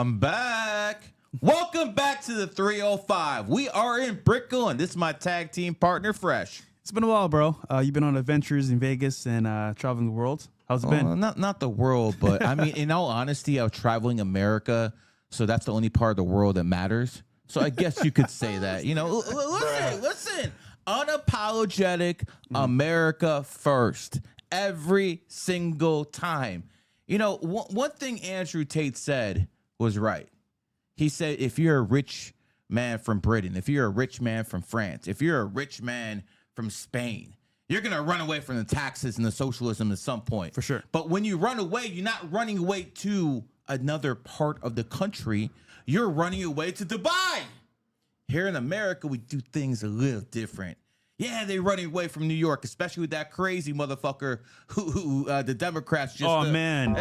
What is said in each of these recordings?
I'm back. Welcome back to the 305. We are in Brickell, and this is my tag team partner, Fresh. It's been a while, bro. You've been on adventures in Vegas and traveling the world. How's it been? Not the world, but I mean, in all honesty, I'm traveling America, so that's the only part of the world that matters. So I guess you could say that. You know, listen. Unapologetic America first. Every single time. You know, one thing Andrew Tate said was right. He said, if you're a rich man from Britain, if you're a rich man from France, if you're a rich man from Spain, you're going to run away from the taxes and the socialism at some point. For sure. But when you run away, you're not running away to another part of the country. You're running away to Dubai. Here in America, we do things a little different. Yeah, they're running away from New York, especially with that crazy motherfucker who the Democrats just... Oh, man.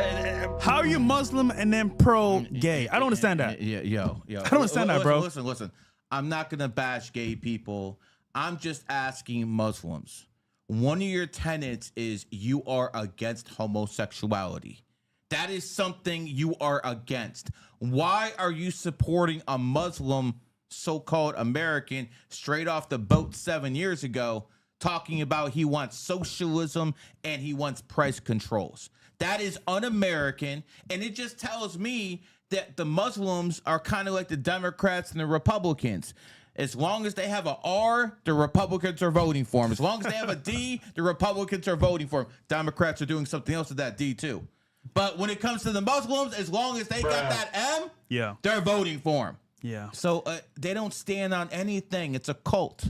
How are you Muslim and then pro-gay? I don't understand that. Yo. I don't understand that, bro. Listen. I'm not going to bash gay people. I'm just asking Muslims. One of your tenets is you are against homosexuality. That is something you are against. Why are you supporting a Muslim so-called American straight off the boat 7 years ago talking about he wants socialism and he wants price controls? That is un-American, and it just tells me that the Muslims are kind of like the Democrats and the Republicans. As long as they have an R, the Republicans are voting for them. As long as they have a D, the Republicans are voting for them. Democrats are doing something else with that D too. But when it comes to the Muslims, as long as they got that M, they're voting for them. Yeah. So they don't stand on anything. It's a cult.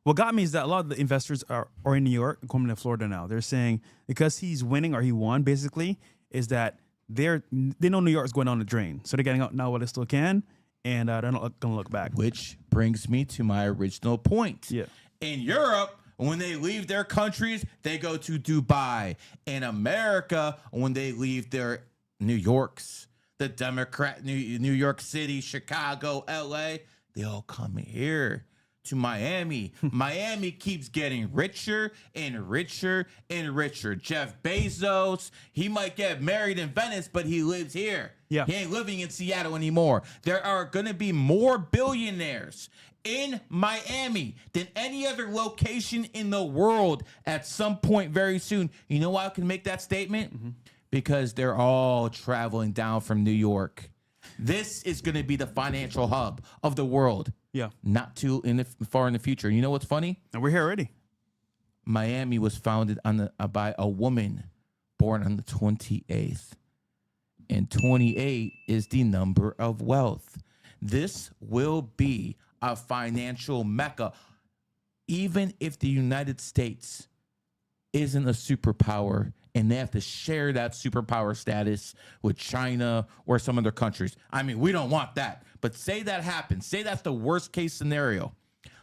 What got me is that a lot of the investors are in New York, coming to Florida now. They're saying because he's winning or he won, basically, is that they know New York is going down the drain. So they're getting out now while they still can, and they're not going to look back. Which brings me to my original point. Yeah. In Europe, when they leave their countries, they go to Dubai. In America, when they leave their New Yorks, the Democrat, New York City, Chicago, LA, they all come here to Miami. Miami keeps getting richer and richer and richer. Jeff Bezos, he might get married in Venice, but he lives here. Yeah. He ain't living in Seattle anymore. There are going to be more billionaires in Miami than any other location in the world at some point very soon. You know why I can make that statement? Mm-hmm. Because they're all traveling down from New York. This is going to be the financial hub of the world. Yeah. Not too far in the future. You know what's funny? And we're here already. Miami was founded by a woman born on the 28th. And 28 is the number of wealth. This will be a financial mecca. Even if the United States isn't a superpower and they have to share that superpower status with China or some other countries. I mean, we don't want that. But say that happens. Say that's the worst case scenario.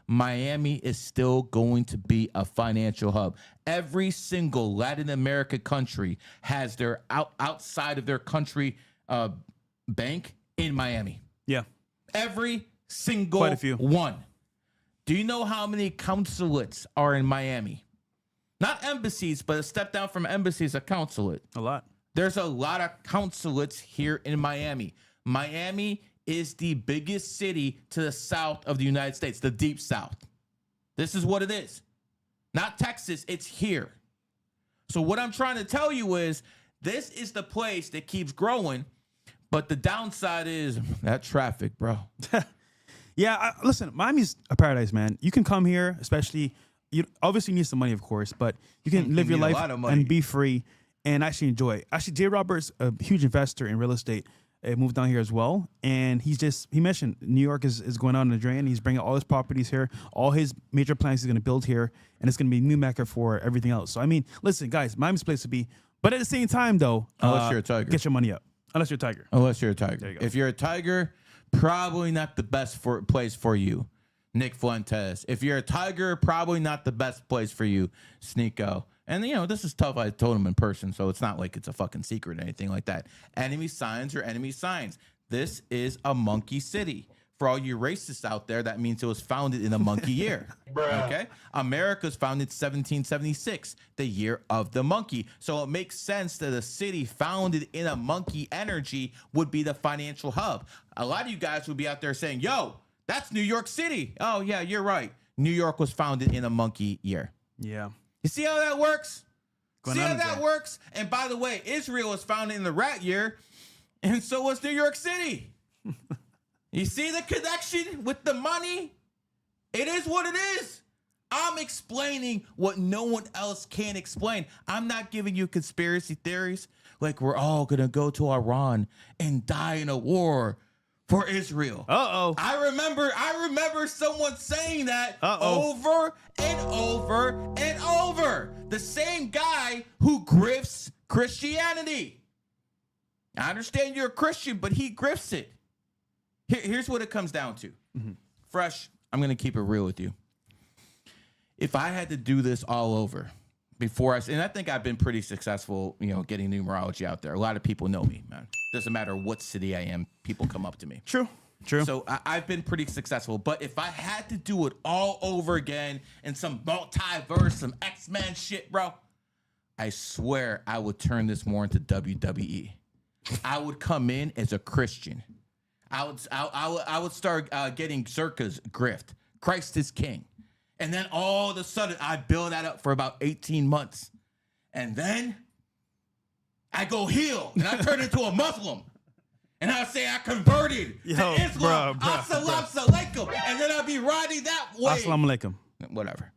Miami is still going to be a financial hub. Every single Latin American country has their outside of their country bank in Miami. Yeah. Every single Quite a few. one. Do you know how many consulates are in Miami? Not embassies, but a step down from embassies, a consulate. A lot. There's a lot of consulates here in Miami. Miami is the biggest city to the south of the United States, the deep south. This is what it is. Not Texas, it's here. So what I'm trying to tell you is this is the place that keeps growing, but the downside is that traffic, bro. Yeah, listen, Miami's a paradise, man. You can come here, especially... You obviously need some money, of course, but you can live your life and be free and actually enjoy it. Actually, Jay Roberts, a huge investor in real estate, moved down here as well. And he mentioned New York is going on the drain. He's bringing all his properties here. All his major plans he's going to build here. And it's going to be new mecca for everything else. So, I mean, listen, guys, Miami's a place to be. But at the same time, though, unless you're a tiger. Get your money up. Unless you're a tiger. Unless you're a tiger. There you go. If you're a tiger, probably not the best place for you. Nick Fuentes. If you're a tiger, probably not the best place for you, Sneeko. And, you know, this is tough. I told him in person, so it's not like it's a fucking secret or anything like that. Enemy signs are enemy signs. This is a monkey city. For all you racists out there, that means it was founded in a monkey year. Okay? America's founded 1776, the year of the monkey. So it makes sense that a city founded in a monkey energy would be the financial hub. A lot of you guys would be out there saying, yo, that's New York City. Oh, yeah, you're right. New York was founded in a monkey year. Yeah. You see how that works? See how that works? And by the way, Israel was founded in the rat year, and so was New York City. You see the connection with the money? It is what it is. I'm explaining what no one else can explain. I'm not giving you conspiracy theories like we're all going to go to Iran and die in a war for Israel. I remember someone saying that over and over and over. The same guy who grifts Christianity. I understand you're a Christian, but he grifts it. Here's what it comes down to. Fresh, I'm going to keep it real with you. If I had to do this all over and I think I've been pretty successful, getting numerology out there. A lot of people know me, man. Doesn't matter what city I am, people come up to me. True. So I've been pretty successful. But if I had to do it all over again in some multiverse, some X-Men shit, bro, I swear I would turn this more into WWE. I would come in as a Christian. I would start getting Zerka's grift. Christ is king. And then all of a sudden, I build that up for about 18 months. And then I go heal, and I turn into a Muslim. And I say I converted to Islam. Assalamu alaikum. And then I'll be riding that wave. Assalamu alaikum. Whatever.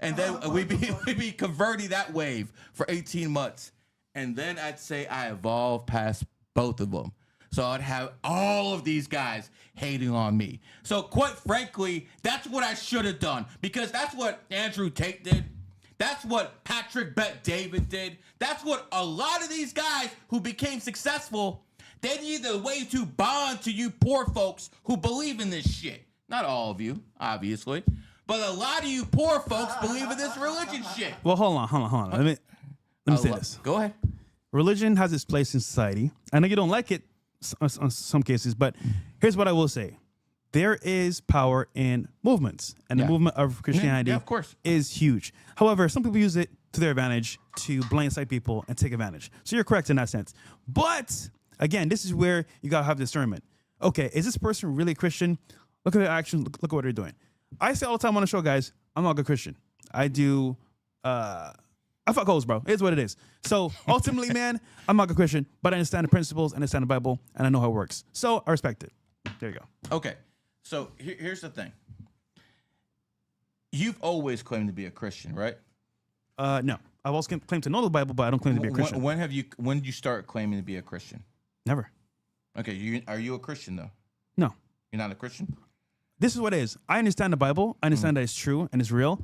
And then we be converting that wave for 18 months. And then I'd say I evolved past both of them. So I'd have all of these guys hating on me. So quite frankly, that's what I should have done, because that's what Andrew Tate did. That's what Patrick Bet David did. That's what a lot of these guys who became successful, they need a way to bond to you poor folks who believe in this shit. Not all of you, obviously, but a lot of you poor folks believe in this religion shit. Well, hold on. Let me say this. Go ahead. Religion has its place in society. I know you don't like it on some cases, but here's what I will say. There is power in movements, and the movement of Christianity of course, is huge. However, some people use it to their advantage to blindside people and take advantage. So you're correct in that sense. But again, this is where you gotta have discernment. Okay, is this person really Christian? Look at their actions. Look at what they're doing. I say all the time on the show, guys, I'm not a good Christian. I do I fuck hoes, bro. It is what it is. So ultimately, man, I'm not a Christian, but I understand the principles, understand the Bible, and I know how it works. So I respect it. There you go. Okay. So here's the thing. You've always claimed to be a Christian, right? No. I've always claimed to know the Bible, but I don't claim to be a Christian. When did you start claiming to be a Christian? Never. Okay. Are you a Christian though? No. You're not a Christian? This is what it is. I understand the Bible. I understand that it's true and it's real.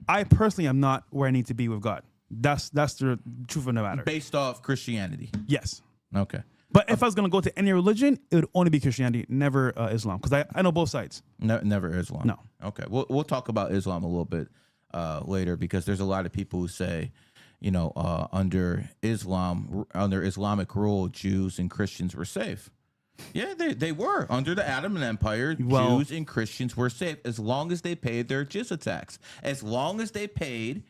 I personally am not where I need to be with God. That's the truth of the matter. Based off Christianity? Yes. Okay. But if I was going to go to any religion, it would only be Christianity, never Islam. Because I know both sides. Never Islam? No. Okay. We'll talk about Islam a little bit later, because there's a lot of people who say, under Islamic rule, Jews and Christians were safe. Yeah, they were. Under the Ottoman Empire, Jews and Christians were safe as long as they paid their jizya tax. As long as they paid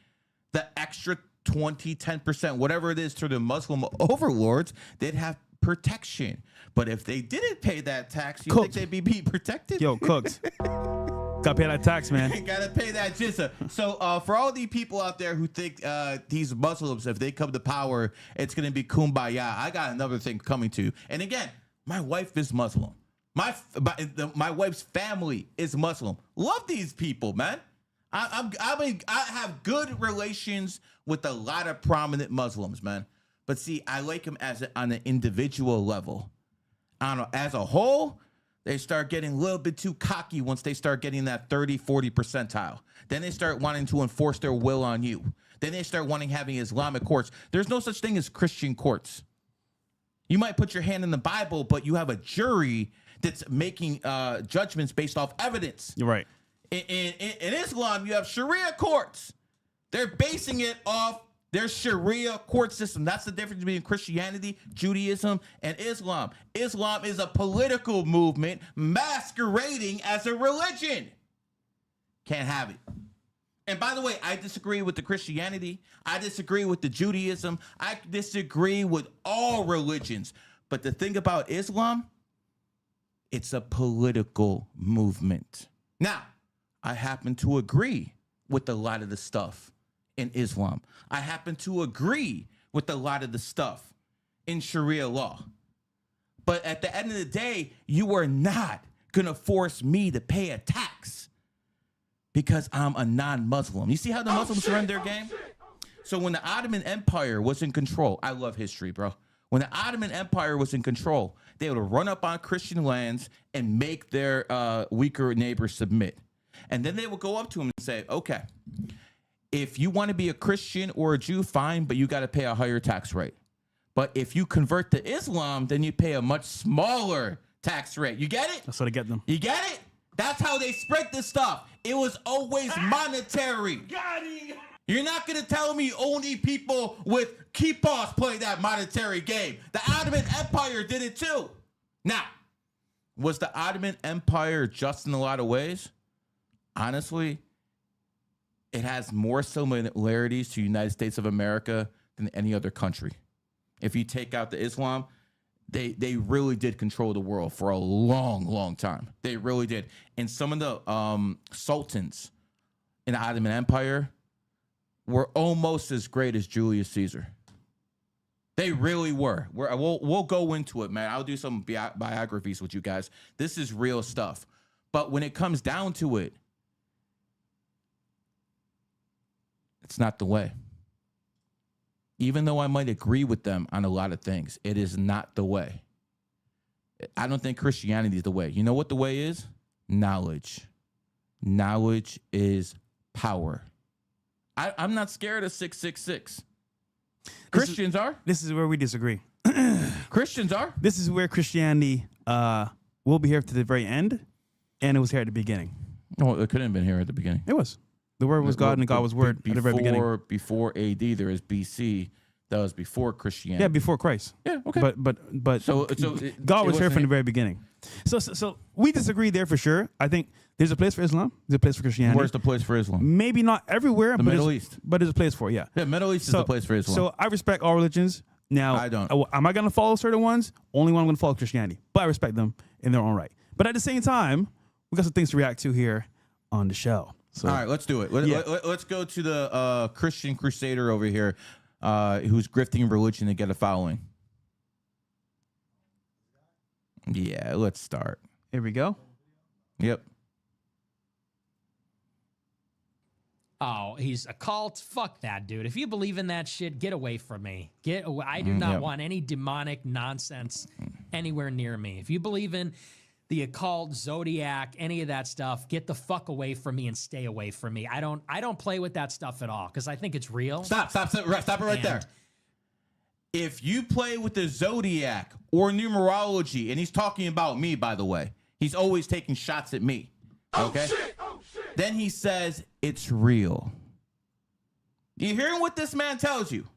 the extra 10%, whatever it is, to the Muslim overlords, they'd have protection. But if they didn't pay that tax, you think they'd be protected? Yo, cooked. Gotta pay that tax, man. Gotta pay that jizya. So for all the people out there who think these Muslims, if they come to power, it's gonna be kumbaya, I got another thing coming to you. And again, my wife is Muslim. My wife's family is Muslim. Love these people, man. I have good relations with a lot of prominent Muslims, man. But see, I like them on an individual level. I don't know. As a whole, they start getting a little bit too cocky once they start getting that 30, 40 percentile. Then they start wanting to enforce their will on you. Then they start having Islamic courts. There's no such thing as Christian courts. You might put your hand in the Bible, but you have a jury that's making judgments based off evidence. You're right. In Islam, you have Sharia courts. They're basing it off There's Sharia court system. That's the difference between Christianity, Judaism, and Islam. Islam is a political movement masquerading as a religion. Can't have it. And by the way, I disagree with the Christianity. I disagree with the Judaism. I disagree with all religions. But the thing about Islam, it's a political movement. Now, I happen to agree with a lot of the stuff in Islam. I happen to agree with a lot of the stuff in Sharia law. But at the end of the day, you are not going to force me to pay a tax because I'm a non-Muslim. You see how the Muslims run their game? So when the Ottoman Empire was in control, I love history, bro. When the Ottoman Empire was in control, they would run up on Christian lands and make their weaker neighbors submit. And then they would go up to them and say, okay, if you want to be a Christian or a Jew, fine, but you got to pay a higher tax rate. But if you convert to Islam, then you pay a much smaller tax rate. You get it? That's how they get them. You get it? That's how they spread this stuff. It was always monetary. You're not going to tell me only people with kippas play that monetary game. The Ottoman Empire did it too. Now, was the Ottoman Empire just in a lot of ways? Honestly, it has more similarities to the United States of America than any other country. If you take out the Islam, they really did control the world for a long, long time. They really did. And some of the sultans in the Ottoman Empire were almost as great as Julius Caesar. They really were. We'll go into it, man. I'll do some biographies with you guys. This is real stuff. But when it comes down to it, it's not the way. Even though I might agree with them on a lot of things, it is not the way. I don't think Christianity is the way. You know what the way is? Knowledge. Knowledge is power. I'm not scared of 666. Christians are. This is where we disagree. Christians are. This is where Christianity will be here to the very end, and it was here at the beginning. Oh, it couldn't have been here at the beginning. It was. The word was God, and God was Word at the very beginning. Before AD, there is BC. That was before Christianity. Yeah, before Christ. Yeah, okay. But so God was here from the very beginning. So we disagree there for sure. I think there's a place for Islam. There's a place for Christianity. Where's the place for Islam? Maybe not everywhere. The Middle East. But there's a place for it, yeah. Yeah, Middle East is the place for Islam. So I respect all religions. Now, I don't. Am I going to follow certain ones? Only one I'm going to follow Christianity. But I respect them in their own right. But at the same time, we got some things to react to here on the show. So, all right, let's do it. Let's go to the Christian crusader over here who's grifting religion to get a following. Yeah, let's start. Here we go. Yep. Oh, he's a cult. Fuck that, dude. If you believe in that shit, get away from me. Get away. I do not want any demonic nonsense anywhere near me. If you believe in the occult, Zodiac, any of that stuff, get the fuck away from me and stay away from me. I don't play with that stuff at all because I think it's real. Stop it right there. If you play with the Zodiac or numerology, and he's talking about me, by the way, he's always taking shots at me. Okay? Oh, shit. Then he says it's real. You hearing what this man tells you?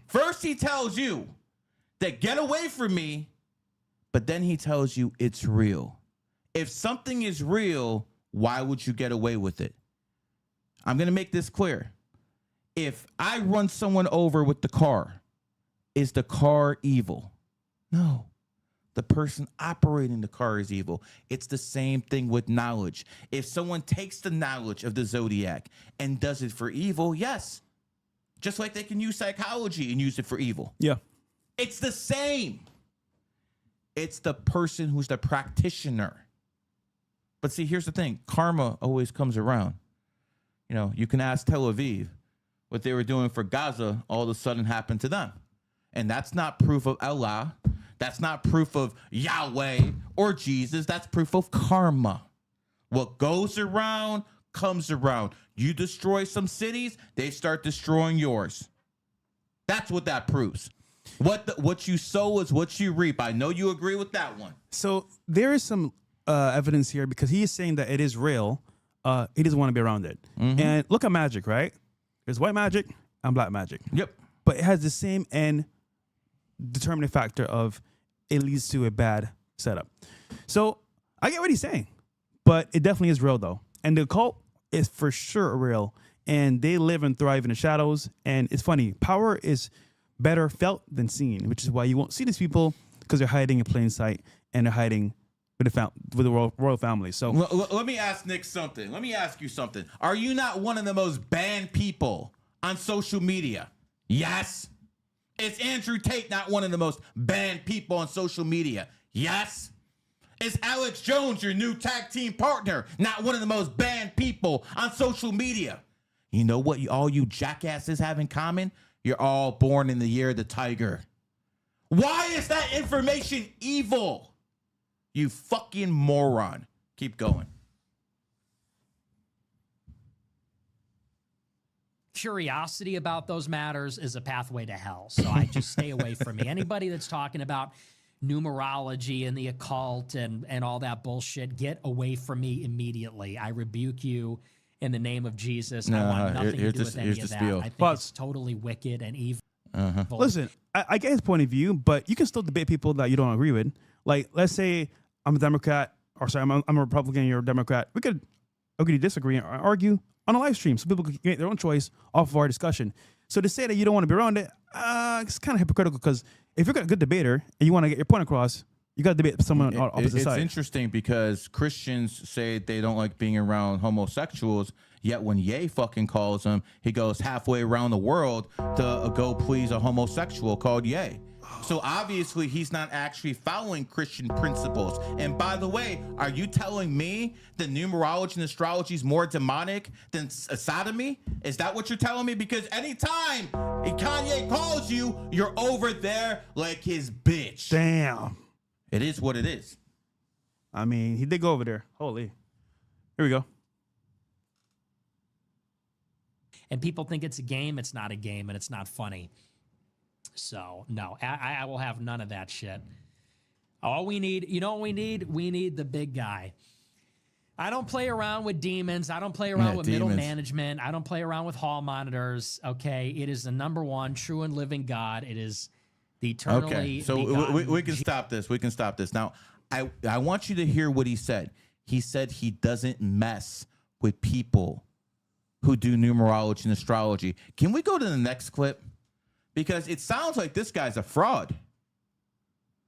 First, he tells you that get away from me. But then he tells you it's real. If something is real, why would you get away with it? I'm going to make this clear. If I run someone over with the car, is the car evil? No. The person operating the car is evil. It's the same thing with knowledge. If someone takes the knowledge of the Zodiac and does it for evil, yes. Just like they can use psychology and use it for evil. Yeah. It's the same. It's the person who's the practitioner. But see, here's the thing. Karma always comes around. You know, you can ask Tel Aviv what they were doing for Gaza all of a sudden happened to them. And that's not proof of Allah. That's not proof of Yahweh or Jesus. That's proof of karma. What goes around comes around. You destroy some cities, they start destroying yours. That's what that proves. What you sow is what you reap. I know you agree with that one. So there is some evidence here because he is saying that it is real. He doesn't want to be around it. Mm-hmm. And look at magic, right? There's white magic and black magic. Yep. But it has the same end determining factor of it leads to a bad setup. So I get what he's saying, but it definitely is real though. And the occult is for sure real, and they live and thrive in the shadows. And it's funny, power is better felt than seen, which is why you won't see these people, because they're hiding in plain sight and they're hiding with the royal family. So let me ask Nick something. Let me ask you something. Are you not one of the most banned people on social media? Yes. Is Andrew Tate not one of the most banned people on social media? Yes. Is Alex Jones, your new tag team partner, not one of the most banned people on social media? You know what all you jackasses have in common? You're all born in the year of the tiger. Why is that information evil? You fucking moron. Keep going. Curiosity about those matters is a pathway to hell. So I just stay away from me. Anybody that's talking about numerology and the occult and all that bullshit, get away from me immediately. I rebuke you in the name of Jesus. I want nothing to do with any of that. I think it's totally wicked and evil. Listen, I get his point of view, but you can still debate people that you don't agree with. Like, let's say I'm a Democrat, or sorry, I'm a Republican, you're a Democrat. We could agree to disagree and argue on a live stream so people can make their own choice off of our discussion. So to say that you don't want to be around it, it's kind of hypocritical, because if you're a good debater and you want to get your point across, you got to debate someone on opposite side. It's interesting because Christians say they don't like being around homosexuals, yet when Ye fucking calls them, he goes halfway around the world to go please a homosexual called Ye. So obviously he's not actually following Christian principles. And by the way, are you telling me that numerology and astrology is more demonic than sodomy? Is that what you're telling me? Because anytime Kanye calls you, you're over there like his bitch. Damn. It is what it is. I mean, he did go over there. Holy. Here we go. And people think it's a game. It's not a game, and it's not funny. So, no, I will have none of that shit. All we need, you know what we need? We need the big guy. I don't play around with demons. I don't play around with middle management. I don't play around with hall monitors. Okay, it is the number one true and living God. It is the eternally. Okay, so we can stop this. We can stop this. Now, I want you to hear what he said. He said he doesn't mess with people who do numerology and astrology. Can we go to the next clip? Because it sounds like this guy's a fraud.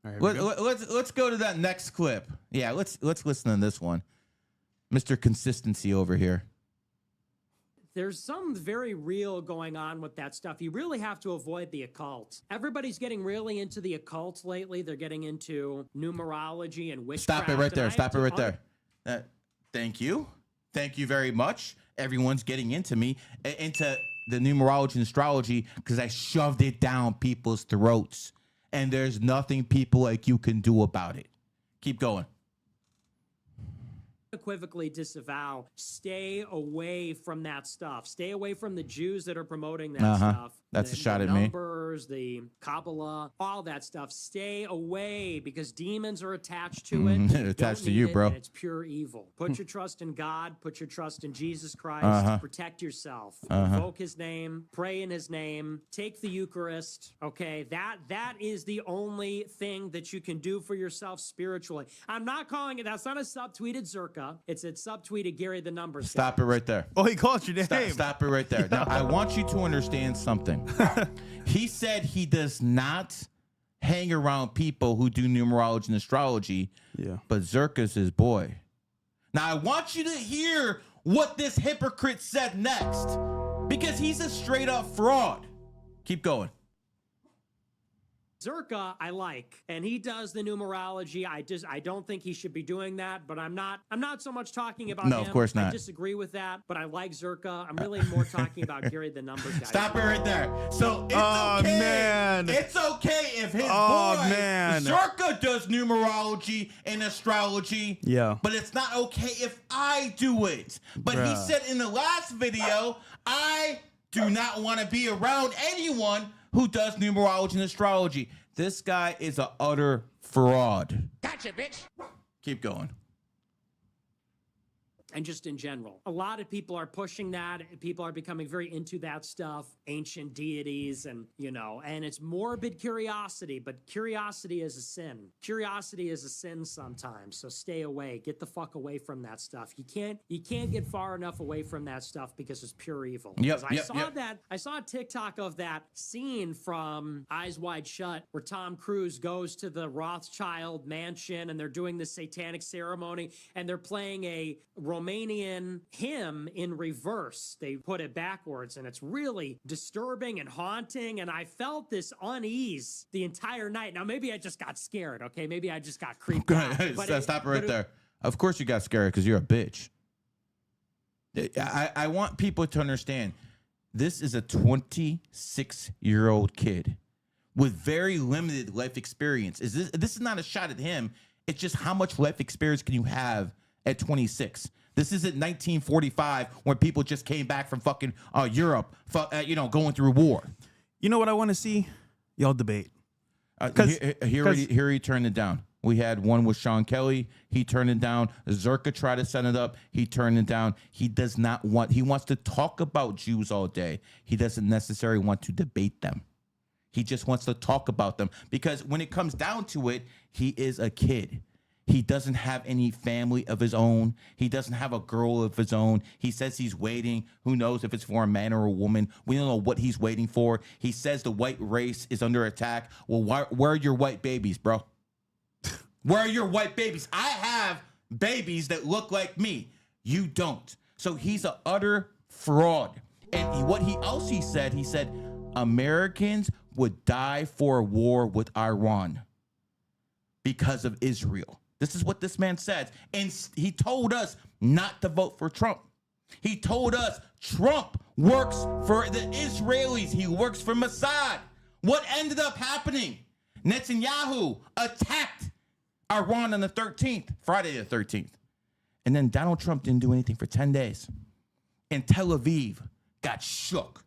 All right, let's go to that next clip. Yeah, let's listen to this one. Mr. Consistency over here. There's some very real going on with that stuff. You really have to avoid the occult. Everybody's getting really into the occult lately. They're getting into numerology and witchcraft. Stop it right there. Stop it right there. Thank you. Thank you very much. Everyone's getting into the numerology and astrology because I shoved it down people's throats. And there's nothing people like you can do about it. Keep going. Unequivocally disavow. Stay away from that stuff. Stay away from the Jews that are promoting that stuff. That's a shot at me. me. Numbers, the Kabbalah, all that stuff. Stay away because demons are attached to it. Attached to you, bro. And it's pure evil. Put your trust in God. Put your trust in Jesus Christ. Protect yourself. Invoke his name. Pray in his name. Take the Eucharist. Okay, that is the only thing that you can do for yourself spiritually. I'm not calling it. That's not a subtweeted Zerka. It's a subtweeted Gary the Numbers. Stop it right there. Oh, he called your name. Stop it right there. Now, I want you to understand something. He said he does not hang around people who do numerology and astrology, but Zerka's his boy. Now, I want you to hear what this hypocrite said next, because he's a straight up fraud. Keep going. Zerka, I like, and he does the numerology. I don't think he should be doing that, but I'm not so much talking about him. No, of course not. I disagree with that, but I like Zerka. I'm really more talking about Gary the Numbers guy. Stop it right there. So it's okay. Man. It's okay if his boy Zerka does numerology and astrology. Yeah. But it's not okay if I do it. But he said in the last video, I do not want to be around anyone who does numerology and astrology. This guy is an utter fraud. Gotcha, bitch. Keep going. and just in general. A lot of people are pushing that. People are becoming very into that stuff, ancient deities, and, and it's morbid curiosity, but curiosity is a sin. Curiosity is a sin sometimes, so stay away. Get the fuck away from that stuff. You can't get far enough away from that stuff because it's pure evil. I saw a TikTok of that scene from Eyes Wide Shut where Tom Cruise goes to the Rothschild mansion and they're doing this satanic ceremony and they're playing a Romanian hymn in reverse. They put it backwards and it's really disturbing and haunting. And I felt this unease the entire night. Now, maybe I just got scared. Okay. Maybe I just got creeped out. Stop right there. Of course you got scared because you're a bitch. I want people to understand this is a 26-year-old kid with very limited life experience. This is not a shot at him. It's just how much life experience can you have at 26? This isn't 1945 when people just came back from fucking Europe, going through war. You know what I want to see? Y'all debate. Here he turned it down. We had one with Sean Kelly. He turned it down. Zerka tried to set it up. He turned it down. He does not want. He wants to talk about Jews all day. He doesn't necessarily want to debate them. He just wants to talk about them because when it comes down to it, he is a kid. He doesn't have any family of his own. He doesn't have a girl of his own. He says he's waiting. Who knows if it's for a man or a woman? We don't know what he's waiting for. He says the white race is under attack. Well, where are your white babies, bro? Where are your white babies? I have babies that look like me. You don't. So he's an utter fraud. And what he said, Americans would die for a war with Iran because of Israel. This is what this man says. And he told us not to vote for Trump. He told us Trump works for the Israelis. He works for Mossad. What ended up happening? Netanyahu attacked Iran on the 13th, Friday the 13th. And then Donald Trump didn't do anything for 10 days. And Tel Aviv got shook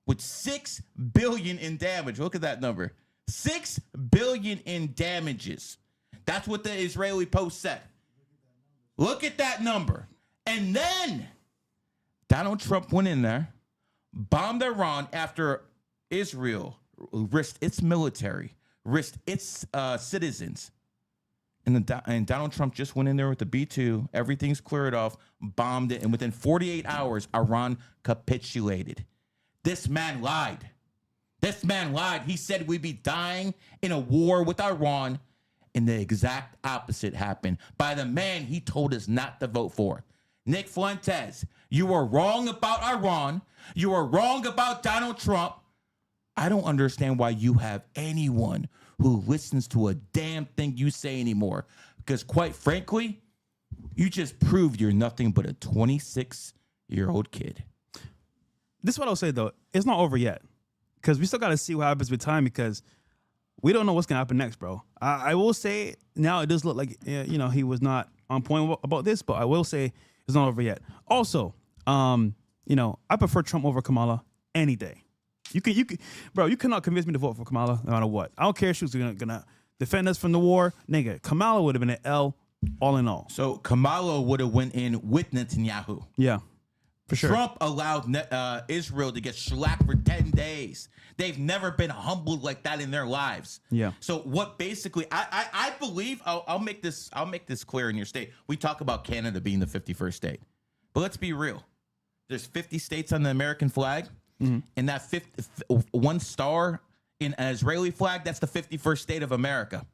with $6 billion in damage. Look at that number. $6 billion in damages. That's what the Israeli Post said. Look at that number. And then Donald Trump went in there, bombed Iran after Israel risked its military, risked its citizens. And Donald Trump just went in there with the B-2. Everything's cleared off, bombed it. And within 48 hours, Iran capitulated. This man lied. This man lied. He said we'd be dying in a war with Iran. And the exact opposite happened by the man he told us not to vote for. Nick Fuentes, you were wrong about Iran. You were wrong about Donald Trump. I don't understand why you have anyone who listens to a damn thing you say anymore. Because quite frankly, you just proved you're nothing but a 26-year-old kid. This is what I'll say, though. It's not over yet. Because we still got to see what happens with time because we don't know what's going to happen next, bro. I will say now it does look like, he was not on point about this, but I will say it's not over yet. Also, I prefer Trump over Kamala any day. You cannot convince me to vote for Kamala no matter what. I don't care if she was gonna defend us from the war. Nigga, Kamala would have been an L all in all. So Kamala would have went in with Netanyahu. Yeah, for sure. Trump allowed Israel to get shellacked for 10 days. They've never been humbled like that in their lives. Yeah. So what basically I believe I'll make this clear in your state. We talk about Canada being the 51st state. But let's be real. There's 50 states on the American flag. Mm-hmm. And that one star in an Israeli flag, that's the 51st state of America.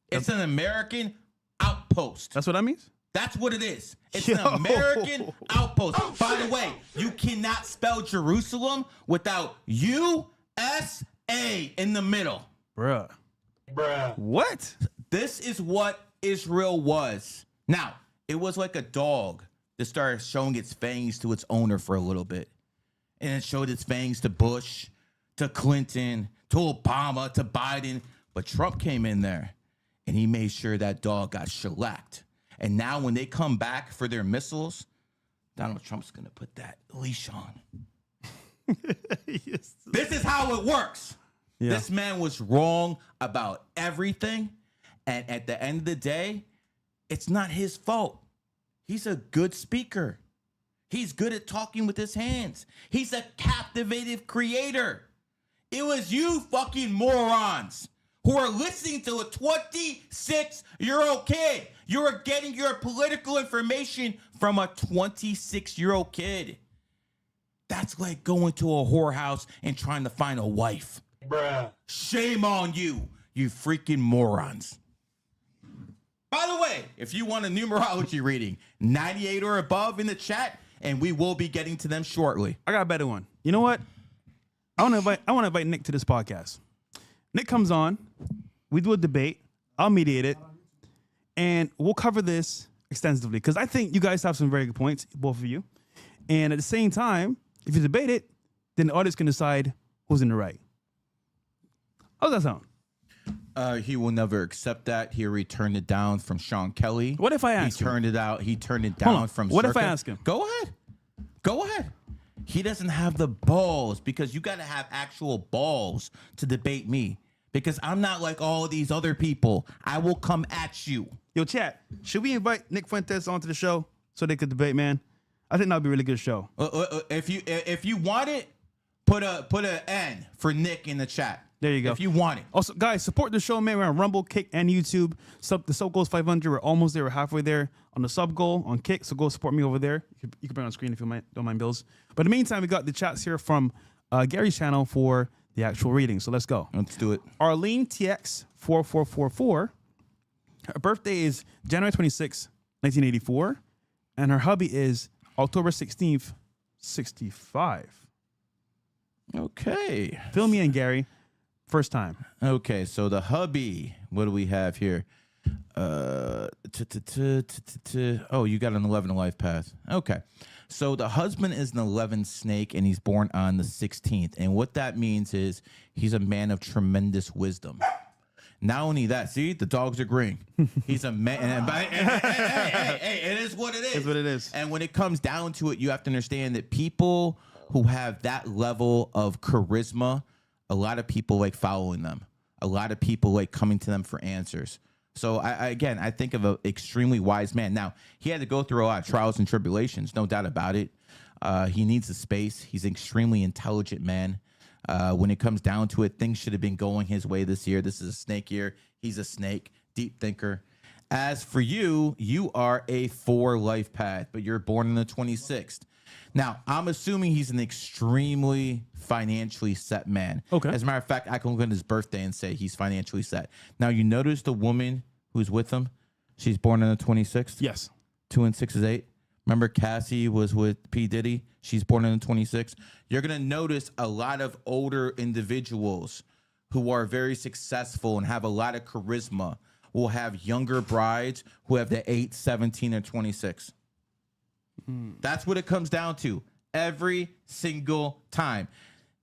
It's an American outpost. That's what that means? That's what it is. It's an American outpost. By the way, you cannot spell Jerusalem without USA in the middle. Bruh. What? This is what Israel was. Now, it was like a dog that started showing its fangs to its owner for a little bit. And it showed its fangs to Bush, to Clinton, to Obama, to Biden. But Trump came in there and he made sure that dog got shellacked. And now when they come back for their missiles, Donald Trump's going to put that leash on. Yes. This is how it works. Yeah. This man was wrong about everything. And at the end of the day, it's not his fault. He's a good speaker. He's good at talking with his hands. He's a captivative creator. It was you fucking morons who are listening to a 26-year-old kid. You are getting your political information from a 26-year-old kid. That's like going to a whorehouse and trying to find a wife. Bruh. Shame on you, you freaking morons. By the way, if you want a numerology reading, 98 or above in the chat, and we will be getting to them shortly. I got a better one. You know what? I want to invite Nick to this podcast. Nick comes on, we do a debate, I'll mediate it, and we'll cover this extensively because I think you guys have some very good points, both of you. And at the same time, if you debate it, then the audience can decide who's in the right. How does that sound? He will never accept that. He returned it down from Sean Kelly. What if I ask him? He turned it down from What Circa. if I ask him? Go ahead. He doesn't have the balls because you got to have actual balls to debate me because I'm not like all of these other people. I will come at you. Yo, chat, should we invite Nick Fuentes onto the show so they could debate, man? I think that'd be a really good show. If you want it, put a N for Nick in the chat. There you go. If you want it. Also, guys, support the show, man. We're on Rumble, Kick, and YouTube. The sub goal is 500. We're almost there. We're halfway there on the sub goal on Kick. So go support me over there. You can put it on screen if you don't mind, Bills. But in the meantime, we got the chats here from Gary's channel for the actual reading. So let's go. Let's do it. Arlene TX 4444. Her birthday is January 26, 1984, and her hubby is October 16th, 65. Okay. Fill me in, Gary. First time. Okay, so the hubby, what do we have here? Oh, you got an 11 Lifepath. Okay. So the husband is an 11 snake, and he's born on the 16th. And what that means is he's a man of tremendous wisdom. Not only that, see, the dog's agreeing. He's a man. Hey, it is what it is. It's what it is. And when it comes down to it, you have to understand that people who have that level of charisma, a lot of people like following them. A lot of people like coming to them for answers. So I think of an extremely wise man. Now, he had to go through a lot of trials and tribulations, no doubt about it. He needs the space. He's an extremely intelligent man. When it comes down to it, things should have been going his way this year. This is a snake year. He's a snake, deep thinker. As for you, you are a 4 life path, but you're born on the 26th. Now, I'm assuming he's an extremely financially set man. Okay. As a matter of fact, I can look at his birthday and say he's financially set. Now, you notice the woman who's with him? She's born on the 26th? Yes. 2 and 6 is 8. Remember Cassie was with P. Diddy? She's born on the 26th. You're going to notice a lot of older individuals who are very successful and have a lot of charisma will have younger brides who have the 8, 17, and 26. That's what it comes down to every single time.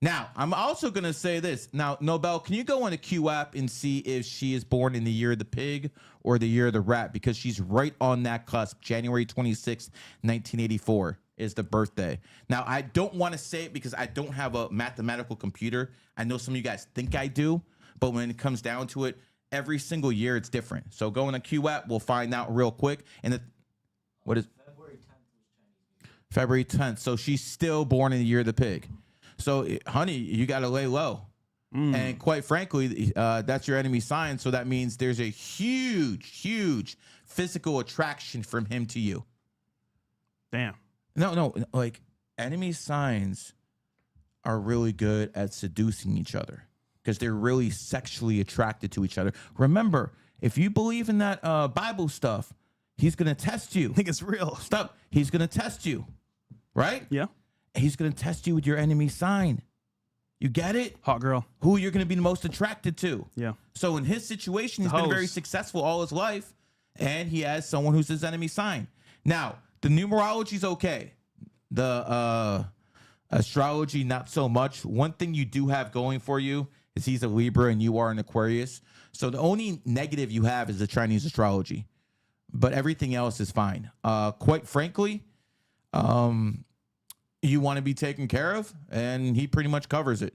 Now, I'm also going to say this. Now, Nobel, can you go on the Q app and see if she is born in the year of the pig or the year of the rat? Because she's right on that cusp. January 26th, 1984 is the birthday. Now, I don't want to say it because I don't have a mathematical computer. I know some of you guys think I do, but when it comes down to it, every single year it's different. So go on the Q app. We'll find out real quick. And what is February 10th. So she's still born in the year of the pig. So, honey, you got to lay low. And quite frankly, that's your enemy sign. So that means there's a huge, huge physical attraction from him to you. Damn. No, like enemy signs are really good at seducing each other because they're really sexually attracted to each other. Remember, if you believe in that Bible stuff, he's going to test you. I think it's real. Stop. He's going to test you. Right? Yeah. He's going to test you with your enemy sign. You get it? Hot girl. Who you're going to be the most attracted to. Yeah. So in his situation, he's been very successful all his life, and he has someone who's his enemy sign. Now, the numerology's okay. The astrology, not so much. One thing you do have going for you is he's a Libra and you are an Aquarius. So the only negative you have is the Chinese astrology, but everything else is fine. Quite frankly, you want to be taken care of, and he pretty much covers it.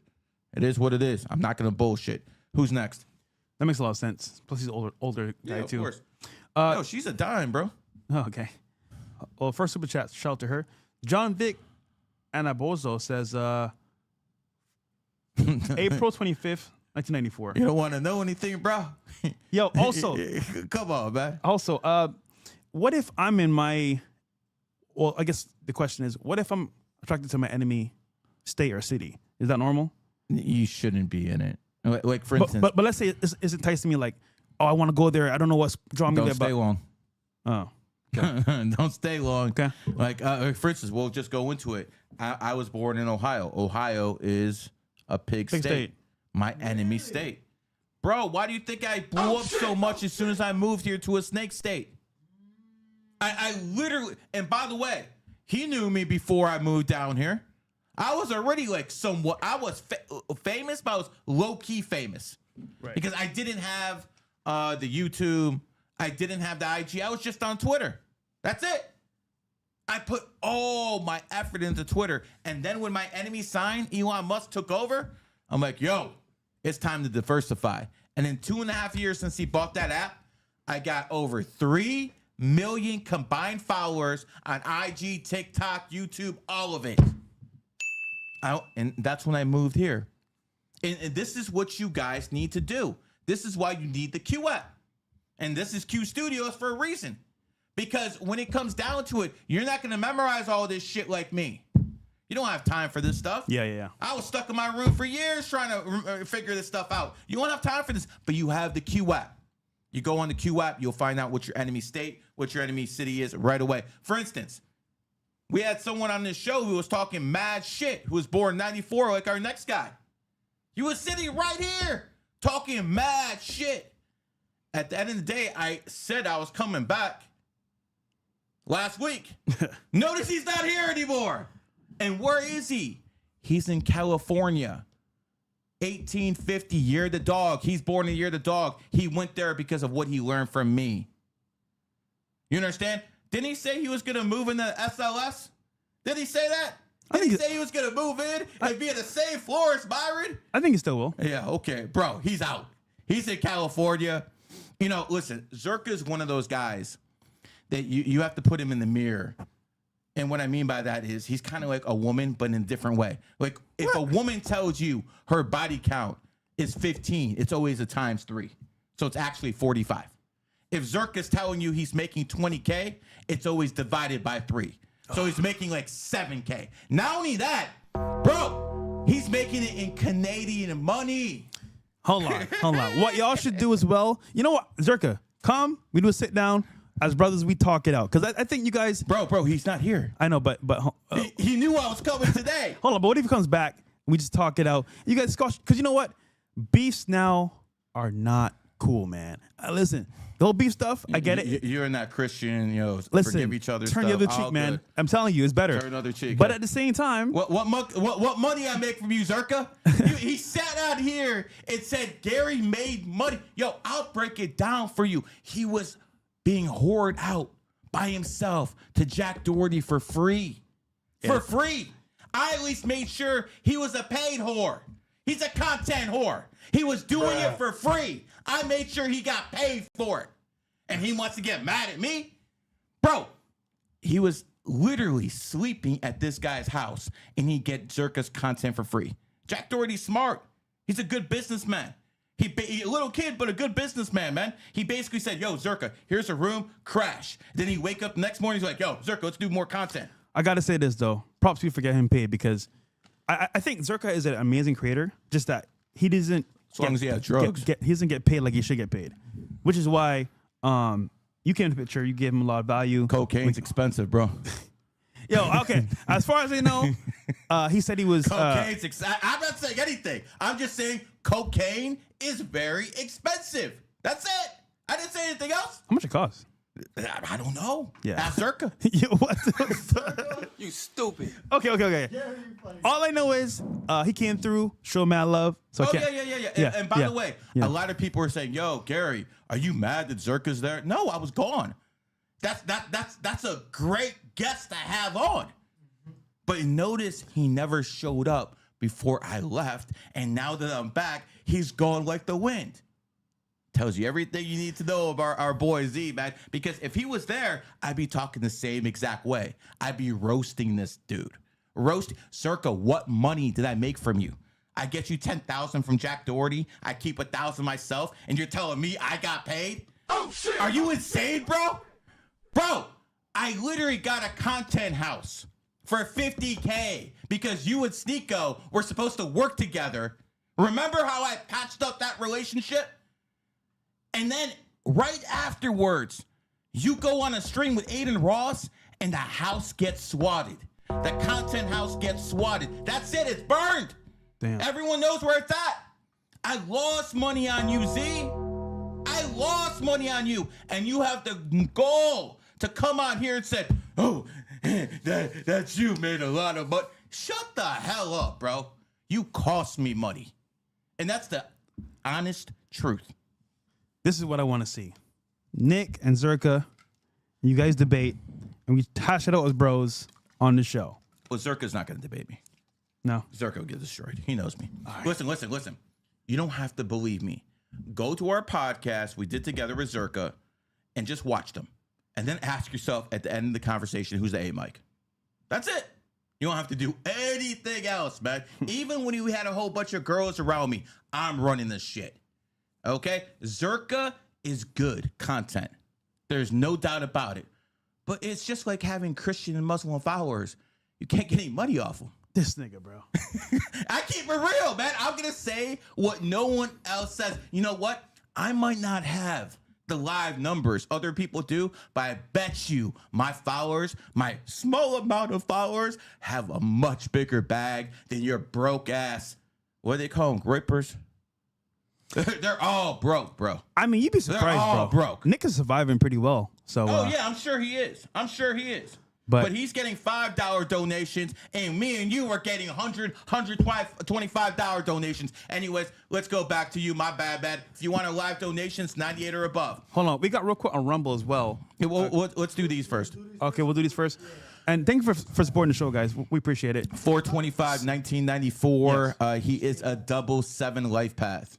It is what it is. I'm not going to bullshit. Who's next? That makes a lot of sense. Plus, he's older guy too. Of course. No, she's a dime, bro. Oh, okay. Well, first super chat, shout out to her. John Vic Anabozo says, April 25th, 1994. You don't want to know anything, bro? Yo, also. Come on, man. Also, what if I'm in my, well, I guess the question is, what if I'm attracted to my enemy state or city? Is that normal? You shouldn't be in it. Like, for instance. But let's say it's enticing me like, oh, I want to go there. I don't know what's drawing me there. Don't stay long. Oh. Okay. Don't stay long. Okay. Like, for instance, we'll just go into it. I was born in Ohio. Ohio is a pig state. My enemy state. Bro, why do you think I blew up so much as soon as I moved here to a snake state? I literally, and by the way, he knew me before I moved down here. I was already like somewhat, I was famous, but I was low-key famous. Right. Because I didn't have the YouTube. I didn't have the IG. I was just on Twitter. That's it. I put all my effort into Twitter. And then when my enemy signed, Elon Musk took over, I'm like, yo, it's time to diversify. And in 2.5 years since he bought that app, I got over 3 million combined followers on IG, TikTok, YouTube, all of it. And that's when I moved here. And this is what you guys need to do. This is why you need the Q app. And this is Q Studios for a reason. Because when it comes down to it, you're not going to memorize all this shit like me. You don't have time for this stuff. Yeah. I was stuck in my room for years trying to figure this stuff out. You don't have time for this, but you have the Q app. You go on the Q app, you'll find out what your enemy state, what your enemy city is right away. For instance, we had someone on this show who was talking mad shit, who was born in 94, like our next guy. He was sitting right here talking mad shit. At the end of the day, I said I was coming back last week. Notice he's not here anymore. And where is he? He's in California. 1850, year of the dog. He's born in the year of the dog. He went there because of what he learned from me. You understand? Didn't he say he was going to move into SLS? Did he say that? Did he say he was going to move in and be in the same floor as Byron? I think he still will. Yeah, okay. Bro, he's out. He's in California. You know, listen, Zerka's one of those guys that you have to put him in the mirror. And what I mean by that is he's kind of like a woman, but in a different way. Like if a woman tells you her body count is 15, it's always a times 3. So it's actually 45. If Zerka's telling you he's making 20K, it's always divided by 3. So he's making like 7K. Not only that, bro, he's making it in Canadian money. Hold on. What y'all should do as well, you know what, Zerka, come, we do a sit down. As brothers, we talk it out. Because I think you guys... Bro, he's not here. I know, but he knew I was coming today. Hold on, but what if he comes back and we just talk it out? You guys, because you know what? Beefs now are not cool, man. Listen, the whole beef stuff, I get it. You're in that Christian, listen, forgive each other turn stuff. the other cheek, man. Good. I'm telling you, it's better. Turn another cheek. But at the same time... What money I make from you, Zerka? He sat out here and said Gary made money. Yo, I'll break it down for you. He was being whored out by himself to Jack Doherty for free. For free. I at least made sure he was a paid whore. He's a content whore. He was doing it for free. I made sure he got paid for it. And he wants to get mad at me? Bro, he was literally sleeping at this guy's house and he get Zerka's content for free. Jack Doherty's smart. He's a good businessman. He a little kid, but a good businessman, man. He basically said, yo, Zerka, here's a room, crash. Then he wake up the next morning, he's like, yo, Zerka, let's do more content. I got to say this, though. Props to you for getting him paid because I think Zerka is an amazing creator, just that he doesn't... As long as he has drugs. He doesn't get paid like he should get paid, which is why you came to the picture, you gave him a lot of value. Cocaine's expensive, bro. Yo, okay. As far as I know, he said he was... Cocaine's I'm not saying anything. I'm just saying cocaine is very expensive. That's it. I didn't say anything else. How much it costs? I don't know. Yeah. Ask Zerka. Yo, what the fuck? You stupid. Okay. All I know is he came through, showed mad love. So yeah. And by the way, a lot of people are saying, yo, Gary, are you mad that Zerka's there? No, I was gone. That's a great guest to have on. But notice he never showed up before I left. And now that I'm back, he's gone like the wind. Tells you everything you need to know about our boy Z, man. Because if he was there, I'd be talking the same exact way. I'd be roasting this dude. Circa, what money did I make from you? I get you 10,000 from Jack Doherty. I keep 1,000 myself, and you're telling me I got paid? Oh shit! Are you insane, bro? Bro, I literally got a content house for $50K because you and Sneeko were supposed to work together. Remember how I patched up that relationship? And then right afterwards, you go on a stream with Aiden Ross, and the house gets swatted. The content house gets swatted. That's it. It's burned. Damn. Everyone knows where it's at. I lost money on you, Z. I lost money on you. And you have the goal to come on here and say, oh, that's you made a lot of money. Shut the hell up, bro. You cost me money. And that's the honest truth. This is what I want to see. Nick and Zerka, you guys debate, and we hash it out as bros on the show. Well, Zerka's not going to debate me. No. Zerka will get destroyed. He knows me. Right. Listen. You don't have to believe me. Go to our podcast we did together with Zerka and just watch them. And then ask yourself at the end of the conversation, who's the A mic? That's it. You don't have to do anything else, man. Even when you had a whole bunch of girls around me, I'm running this shit. Okay? Zerka is good content. There's no doubt about it. But it's just like having Christian and Muslim followers. You can't get any money off them. This nigga, bro. I keep it real, man. I'm going to say what no one else says. You know what? I might not have the live numbers other people do, but I bet you my followers, my small amount of followers, have a much bigger bag than your broke ass. What do they call them? Grippers? They're all broke, bro. I mean, you'd be surprised, They're all bro. broke. Nick is surviving pretty well. So, yeah, I'm sure he is. But he's getting $5 donations, and me and you are getting $100, $125 donations. Anyways, let's go back to you. My bad. If you want a live donations, 98 or above. Hold on. We got real quick on Rumble as well. Yeah, let's do these first. Okay, we'll do these first. And thank you for supporting the show, guys. We appreciate it. 425, 1994. Yes. He is a 7 Lifepath.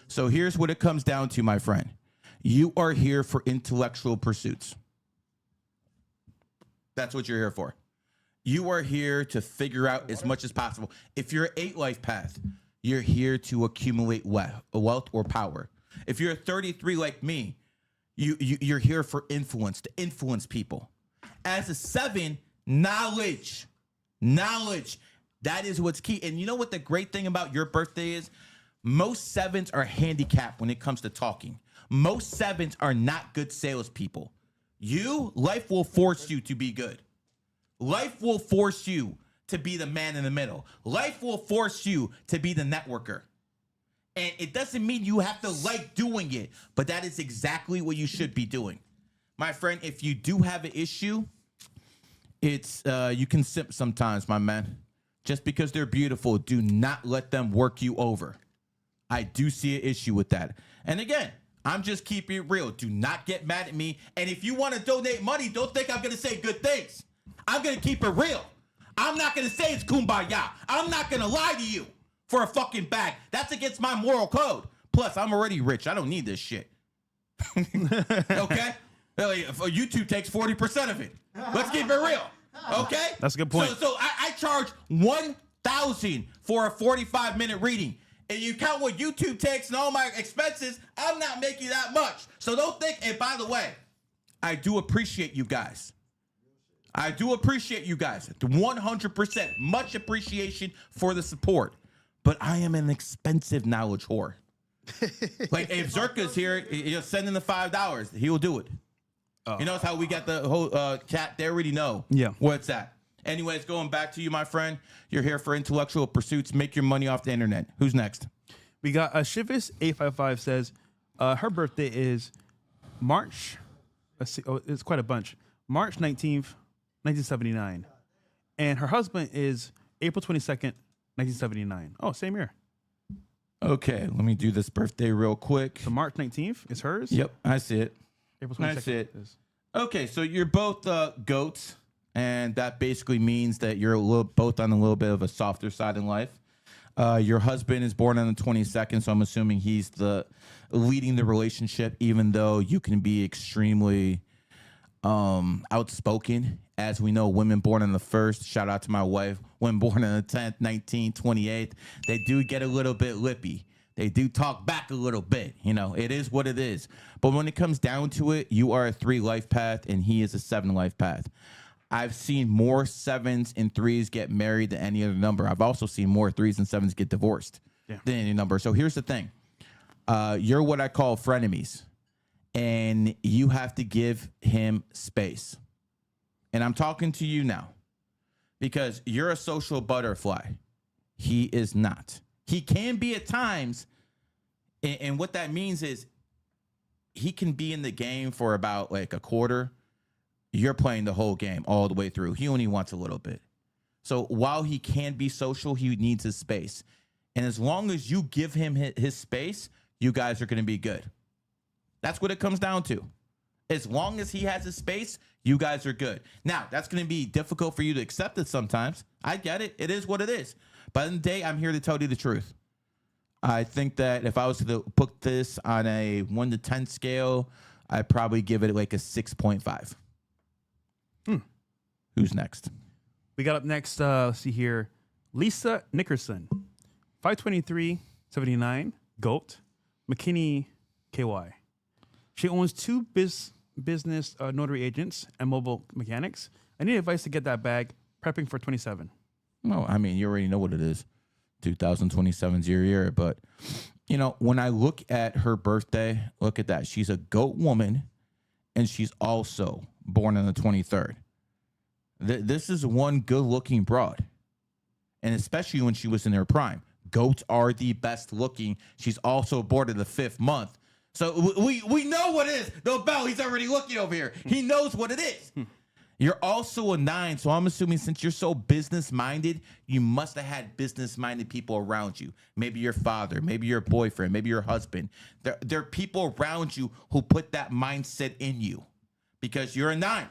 So here's what it comes down to, my friend. You are here for intellectual pursuits. That's what you're here for. You are here to figure out as much as possible. If you're an 8 life path, you're here to accumulate wealth or power. If you're a 33 like me, you're here for influence, to influence people. As a 7, knowledge. That is what's key. And you know what the great thing about your birthday is? Most 7s are handicapped when it comes to talking. Most 7s are not good salespeople. Life will force you to be good. Life will force you to be the man in the middle. Life will force you to be the networker. And it doesn't mean you have to like doing it, but that is exactly what you should be doing. My friend, if you do have an issue, it's you can simp sometimes, my man. Just because they're beautiful, do not let them work you over. I do see an issue with that. And again, I'm just keeping it real. Do not get mad at me. And if you want to donate money, don't think I'm going to say good things. I'm going to keep it real. I'm not going to say it's kumbaya. I'm not going to lie to you for a fucking bag. That's against my moral code. Plus, I'm already rich. I don't need this shit. Okay? YouTube takes 40% of it. Let's keep it real. Okay? That's a good point. So I charge $1,000 for a 45-minute reading. And you count what YouTube takes and all my expenses, I'm not making that much. So don't think, and by the way, I do appreciate you guys. 100%. Much appreciation for the support. But I am an expensive knowledge whore. Like, if Zerka's here, he'll send in the $5. He will do it. You notice how we got the whole chat? They already know where it's at. Anyways, going back to you, my friend. You're here for intellectual pursuits. Make your money off the internet. Who's next? We got Shivis855 says her birthday is March. Let's see. Oh, it's quite a bunch. March 19th, 1979. And her husband is April 22nd, 1979. Oh, same year. Okay, let me do this birthday real quick. So March 19th is hers? Yep, I see it. April 22nd. I see it. Okay, so you're both goats. And that basically means that you're both on a little bit of a softer side in life. Your husband is born on the 22nd, so I'm assuming he's leading the relationship, even though you can be extremely outspoken. As we know, women born on the 1st, shout out to my wife, women born on the 10th, 19th, 28th, they do get a little bit lippy. They do talk back a little bit. You know, it is what it is. But when it comes down to it, you are a 3 life path and he is a 7 life path. I've seen more 7s and 3s get married than any other number. I've also seen more 3s and 7s get divorced than any number. So here's the thing. You're what I call frenemies. And you have to give him space. And I'm talking to you now. Because you're a social butterfly. He is not. He can be at times, and what that means is he can be in the game for about like a quarter. You're playing the whole game all the way through. He only wants a little bit. So while he can be social, he needs his space. And as long as you give him his space, you guys are going to be good. That's what it comes down to. As long as he has his space, you guys are good. Now, that's going to be difficult for you to accept it sometimes. I get it. It is what it is. But in the day, I'm here to tell you the truth. I think that if I was to put this on a 1 to 10 scale, I'd probably give it like a 6.5. Who's next? We got up next, let's see here, Lisa Nickerson, 523.79, GOAT, McKinney, KY. She owns 2 business notary agents and mobile mechanics. I need advice to get that bag, prepping for 27. No, I mean, you already know what it is. 2027 is your year. But, you know, when I look at her birthday, look at that. She's a GOAT woman, and she's also born on the 23rd. This is one good-looking broad, and especially when she was in her prime. GOATs are the best looking. She's also born in the 5th month. So we know what it is. No, Bell, he's already looking over here. He knows what it is. You're also a 9, so I'm assuming since you're so business-minded, you must have had business-minded people around you. Maybe your father, maybe your boyfriend, maybe your husband. There are people around you who put that mindset in you because you're a 9.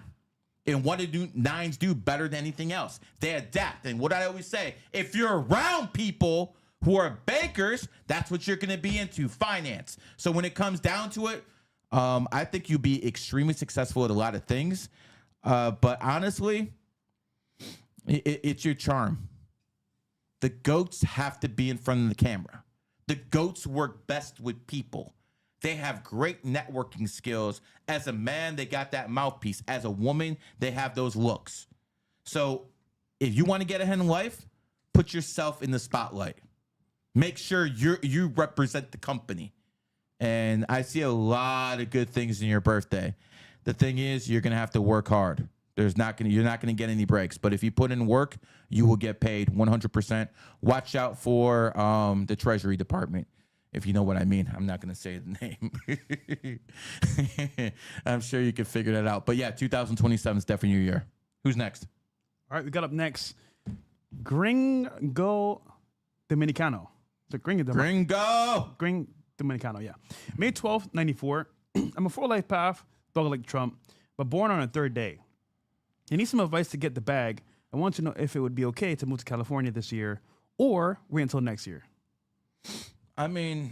And what do 9s do better than anything else? They adapt. And what I always say, if you're around people who are bankers, that's what you're going to be into, finance. So when it comes down to it, I think you'll be extremely successful at a lot of things. But honestly, it's your charm. The GOATs have to be in front of the camera. The GOATs work best with people. They have great networking skills. As a man, they got that mouthpiece. As a woman, they have those looks. So if you want to get ahead in life, put yourself in the spotlight. Make sure you represent the company. And I see a lot of good things in your birthday. The thing is, you're going to have to work hard. You're not going to get any breaks. But if you put in work, you will get paid 100%. Watch out for the Treasury Department, if you know what I mean. I'm not going to say the name. I'm sure you can figure that out. But yeah, 2027 is definitely your year. Who's next? All right, we got up next, Gringo Dominicano. The Gringo Dominicano, yeah. May 12th, 94. I'm a 4 life path, dog like Trump, but born on a 3rd day. I need some advice to get the bag. I want to know if it would be okay to move to California this year or wait until next year. I mean,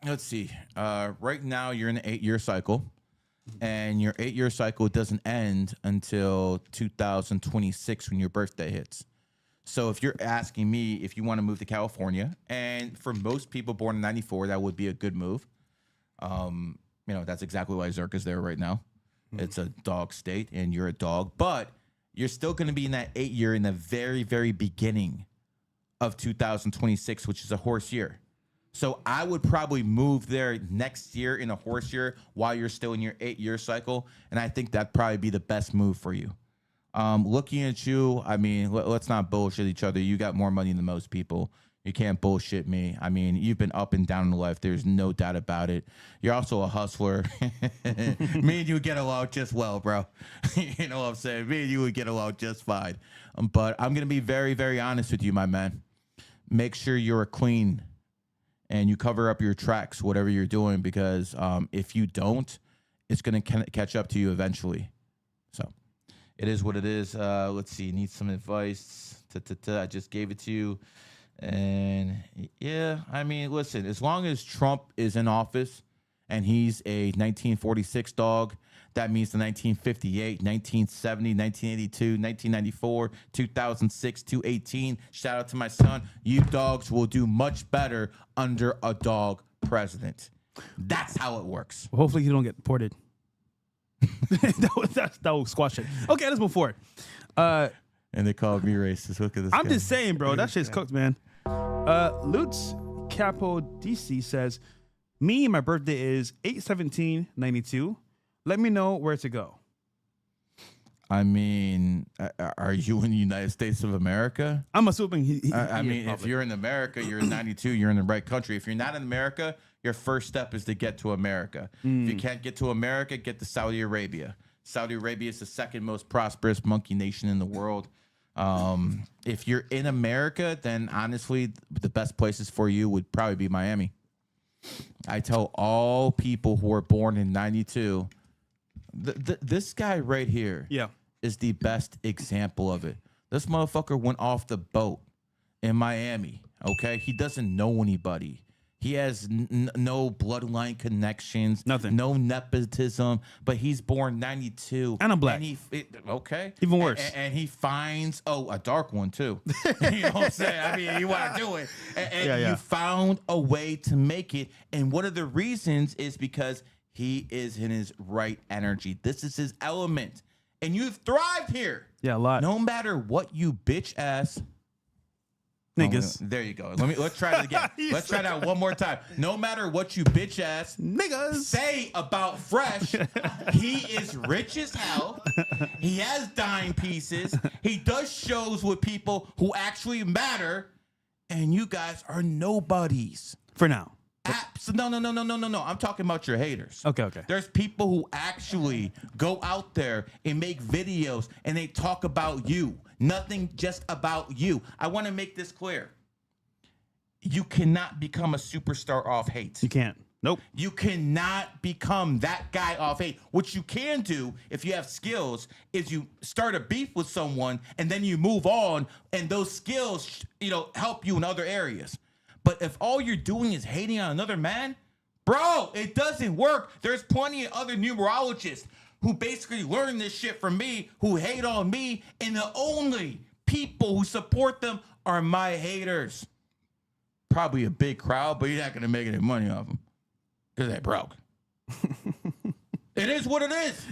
let's see. Right now, you're in an 8-year cycle, and your 8-year cycle doesn't end until 2026 when your birthday hits. So if you're asking me if you want to move to California, and for most people born in 94, that would be a good move. You know, that's exactly why Zerka's there right now. It's a dog state, and you're a dog, but you're still going to be in that 8-year in the very, very beginning of 2026, which is a horse year. So I would probably move there next year in a horse year while you're still in your 8-year cycle, and I think that'd probably be the best move for you. Looking at you, I mean, let's not bullshit each other. You got more money than most people. You can't bullshit me. I mean, you've been up and down in life. There's no doubt about it. You're also a hustler. Me and you get along just well, bro. You know what I'm saying? Me and you would get along just fine. But I'm going to be very, very honest with you, my man. Make sure you're clean and you cover up your tracks, whatever you're doing, because if you don't, it's going to catch up to you eventually. So it is what it is. Let's see. Need some advice. I just gave it to you. And yeah, I mean, listen, as long as Trump is in office and he's a 1946 dog, that means the 1958, 1970, 1982, 1994, 2006, 2018. Shout out to my son. You dogs will do much better under a dog president. That's how it works. Well, hopefully you don't get deported. that will squash it. Okay, let's move forward. And they called me racist. Look at this. I'm guy. just saying, bro. That shit's cooked, man. Lutz Capo DC says, me, my birthday is 8/17/92. Let me know where to go. I mean, are you in the United States of America? I'm assuming I mean, if you're in America, you're in 92, you're in the right country. If you're not in America, your first step is to get to America. If you can't get to America, get to Saudi Arabia. Saudi Arabia is the second most prosperous monkey nation in the world. If you're in America, then honestly, the best places for you would probably be Miami. I tell all people who are born in 92, this guy right here is the best example of it. This motherfucker went off the boat in Miami, okay? He doesn't know anybody. He has no bloodline connections. Nothing. No nepotism. But he's born 92. And I'm black. Okay. Even worse. And he finds, a dark one too. You know what I'm saying? I mean, you want to do it. And you found a way to make it. And one of the reasons is because he is in his right energy. This is his element. And you've thrived here. Yeah, a lot. No matter what you bitch ass niggas. There you go. Let's try it again. Let's try that one more time. No matter what you bitch ass niggas say about Fresh, he is rich as hell. He has dime pieces. He does shows with people who actually matter, and you guys are nobodies for now. No. I'm talking about your haters. Okay. There's people who actually go out there and make videos and they talk about you. Nothing just about you. I want to make this clear. You cannot become a superstar off hate. You can't. Nope. You cannot become that guy off hate. What you can do, if you have skills, is you start a beef with someone and then you move on, and those skills, help you in other areas. But if all you're doing is hating on another man, bro, it doesn't work. There's plenty of other numerologists who basically learn this shit from me, who hate on me, and the only people who support them are my haters. Probably a big crowd, but you're not going to make any money off them because they broke. It is what it is.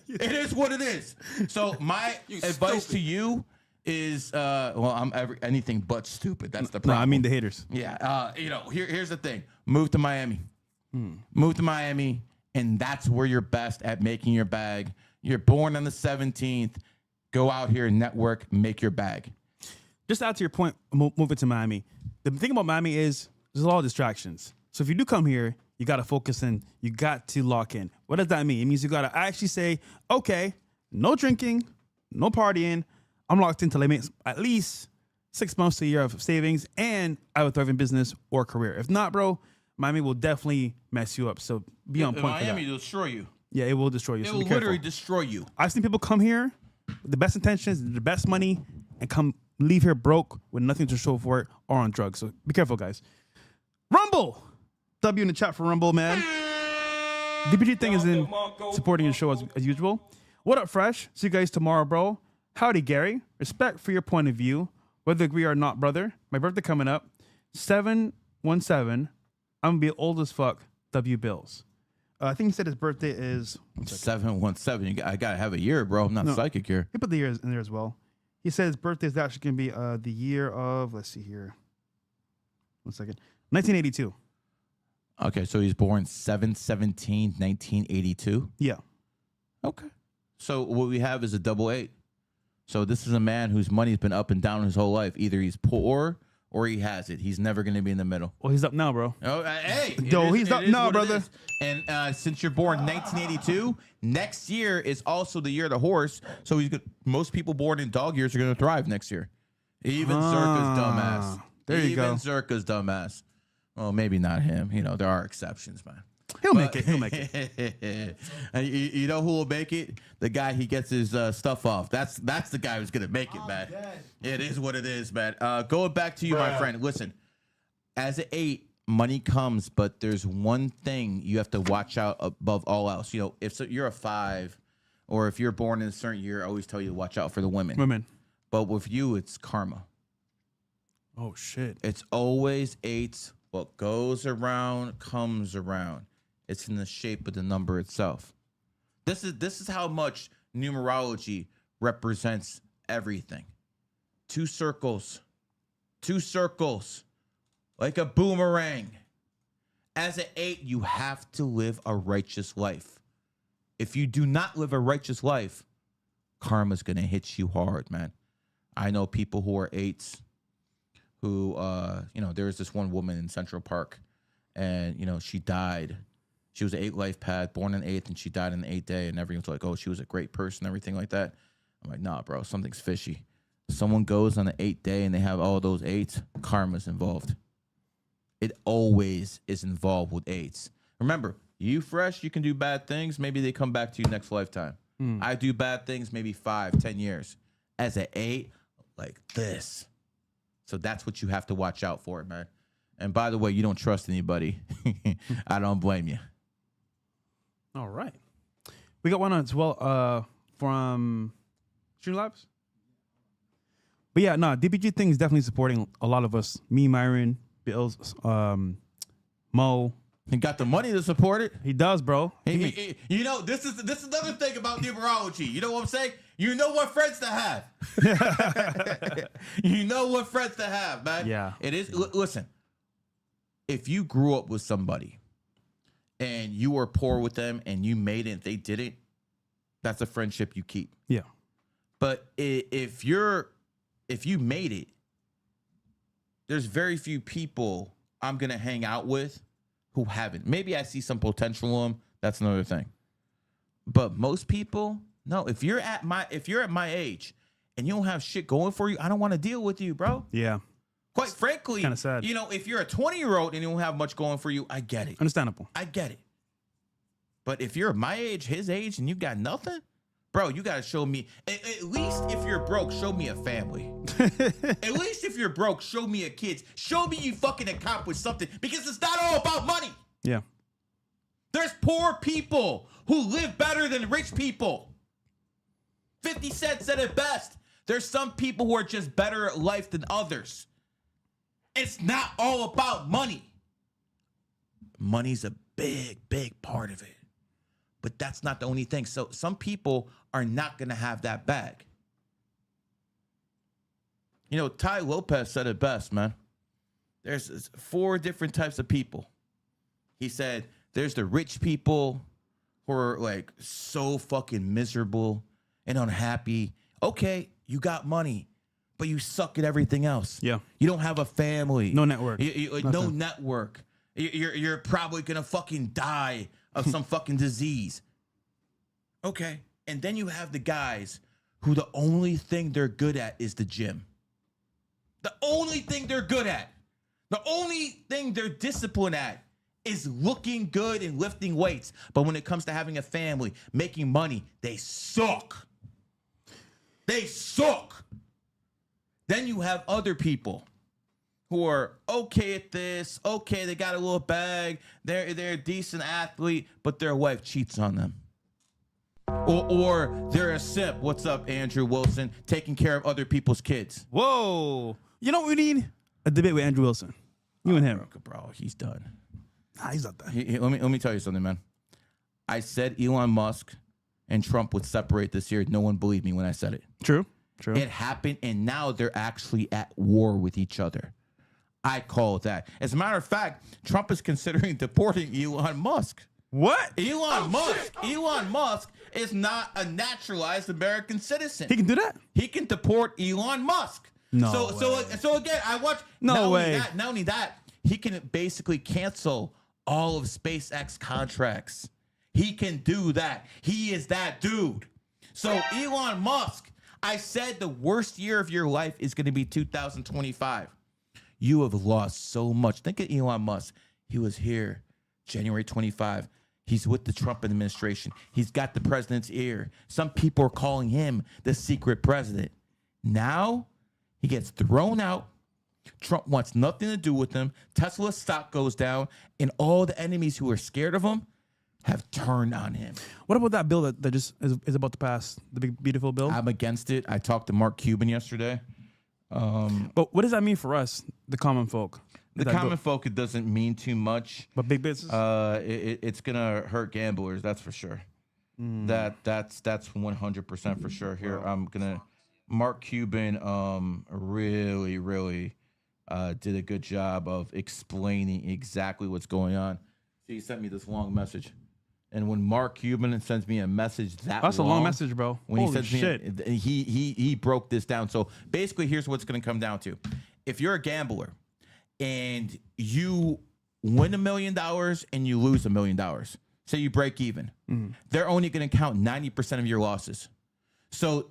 It is what it is. So my advice to you is, I'm anything but stupid. That's the problem. No, I mean the haters. Yeah. Here's the thing. Move to Miami. Move to Miami, and that's where you're best at making your bag. You're born on the 17th. Go out here and network, make your bag. Just out to your point, moving to Miami. The thing about Miami is there's a lot of distractions. So if you do come here, you got to focus in. You got to lock in. What does that mean? It means you got to actually say, okay, no drinking, no partying. I'm locked in till I make at least 6 months to a year of savings, and I would thrive in business or career. If not, bro, Miami will definitely mess you up. So be on point. Miami will destroy you. Yeah, it will destroy you. It will literally destroy you. I've seen people come here with the best intentions, the best money, and leave here broke with nothing to show for it or on drugs. So be careful, guys. Rumble! W in the chat for Rumble, man. DPG thing is in supporting your show as usual. What up, Fresh? See you guys tomorrow, bro. Howdy, Gary. Respect for your point of view. Whether agree or not, brother. My birthday coming up. 7/17. I'm going to be old as fuck. W Bills. I think he said his birthday is 7/17. I got to have a year, bro. I'm not psychic here. He put the year in there as well. He said his birthday is actually going to be the year of, let's see here. 1 second. 1982. Okay, so he's born 7/17/1982. Yeah. Okay. So what we have is a 88. So this is a man whose money's been up and down his whole life. Either he's poor or he has it. He's never going to be in the middle. Well, he's up now, bro. Oh, hey. He's up now, brother. And since you're born 1982, next year is also the year of the horse. So most people born in dog years are going to thrive next year. Even Zerka's dumbass. There you go. Even Zerka's dumbass. Well, maybe not him. There are exceptions, man. He'll make it. He'll make it. And you know who will make it? The guy he gets his stuff off. That's the guy who's gonna make it, man. It is what it is, man. Going back to you, my friend. Listen, as an 8, money comes, but there's one thing you have to watch out above all else. You know, if you're a 5, or if you're born in a certain year, I always tell you to watch out for the women. But with you, it's karma. Oh shit! It's always 8s. What goes around comes around. It's in the shape of the number itself. This is how much numerology represents everything. 2 circles, like a boomerang. As an 8, you have to live a righteous life. If you do not live a righteous life, karma's gonna hit you hard, man. I know people who are 8s who, there's this one woman in Central Park, and, she died. She was an 8 Lifepath, born on 8th, and she died on the 8th day, and everyone's like, oh, she was a great person, everything like that. I'm like, nah, bro, something's fishy. Someone goes on the 8th day, and they have all those 8s, karma's involved. It always is involved with 8s. Remember, you fresh, you can do bad things, maybe they come back to you next lifetime. I do bad things, maybe 5, 10 years. As an 8, like this. So that's what you have to watch out for, man. And by the way, you don't trust anybody. I don't blame you. All right. We got one as well from Streamlabs. But yeah, no, DPG thing is definitely supporting a lot of us. Me, Myron, Bills, Mo. He got the money to support it. He does, bro. This is another thing about numerology. You know what I'm saying? You know what friends to have. You know what friends to have, man. Yeah. It is. Listen, if you grew up with somebody and you were poor with them and you made it and they didn't, that's a friendship you keep. Yeah. But if you made it, there's very few people I'm going to hang out with who haven't. Maybe I see some potential in them. That's another thing. But most people, no. If you're at my age and you don't have shit going for you, I don't want to deal with you, bro. Yeah. Quite frankly, kind of sad. If you're a 20-year-old and you don't have much going for you, I get it. Understandable. I get it. But if you're my age, his age, and you got nothing, bro, you got to show me. At least if you're broke, show me a family. At least if you're broke, show me a kid. Show me you fucking accomplished something, because it's not all about money. Yeah. There's poor people who live better than rich people. 50 Cent said it best. There's some people who are just better at life than others. It's not all about money. Money's a big, big part of it. But that's not the only thing. So some people are not going to have that bag. Ty Lopez said it best, man. There's 4 different types of people. He said there's the rich people who are like so fucking miserable and unhappy. Okay, you got money, but you suck at everything else. Yeah. You don't have a family. No network. No network. You're probably going to fucking die of some fucking disease. Okay. And then you have the guys who the only thing they're good at is the gym. The only thing they're good at, the only thing they're disciplined at is looking good and lifting weights. But when it comes to having a family, making money, they suck. They suck. Then you have other people who are okay at this. Okay, they got a little bag. They're a decent athlete, but their wife cheats on them. Or they're a simp. What's up, Andrew Wilson? Taking care of other people's kids. Whoa. You know what we need? A debate with Andrew Wilson. You and him. Bro, he's done. Nah, he's not done. Let me tell you something, man. I said Elon Musk and Trump would separate this year. No one believed me when I said it. True. It happened, and now they're actually at war with each other. I call that. As a matter of fact, Trump is considering deporting Elon Musk. What? Elon Musk is not a naturalized American citizen. He can do that? He can deport Elon Musk. No So again, I watch. No way. Not only that, he can basically cancel all of SpaceX contracts. He can do that. He is that dude. So Elon Musk, I said the worst year of your life is going to be 2025. You have lost so much. Think of Elon Musk. He was here January 25. He's with the Trump administration. He's got the president's ear. Some people are calling him the secret president. Now he gets thrown out. Trump wants nothing to do with him. Tesla's stock goes down, and all the enemies who are scared of him have turned on him. What about that bill that just is about to pass? The big, beautiful bill? I'm against it. I talked to Mark Cuban yesterday. But what does that mean for us, the common folk? The common folk, it doesn't mean too much. But big business? It's going to hurt gamblers, that's for sure. That's 100% for sure. Here, I'm going to... Mark Cuban really did a good job of explaining exactly what's going on. So he sent me this long message. And when Mark Cuban sends me a message that's a long message, bro. When Holy he sends me, he broke this down. So basically, here's what's going to come down to: if you're a gambler and you win $1 million and you lose $1 million, say you break even, they're only going to count 90% of your losses. So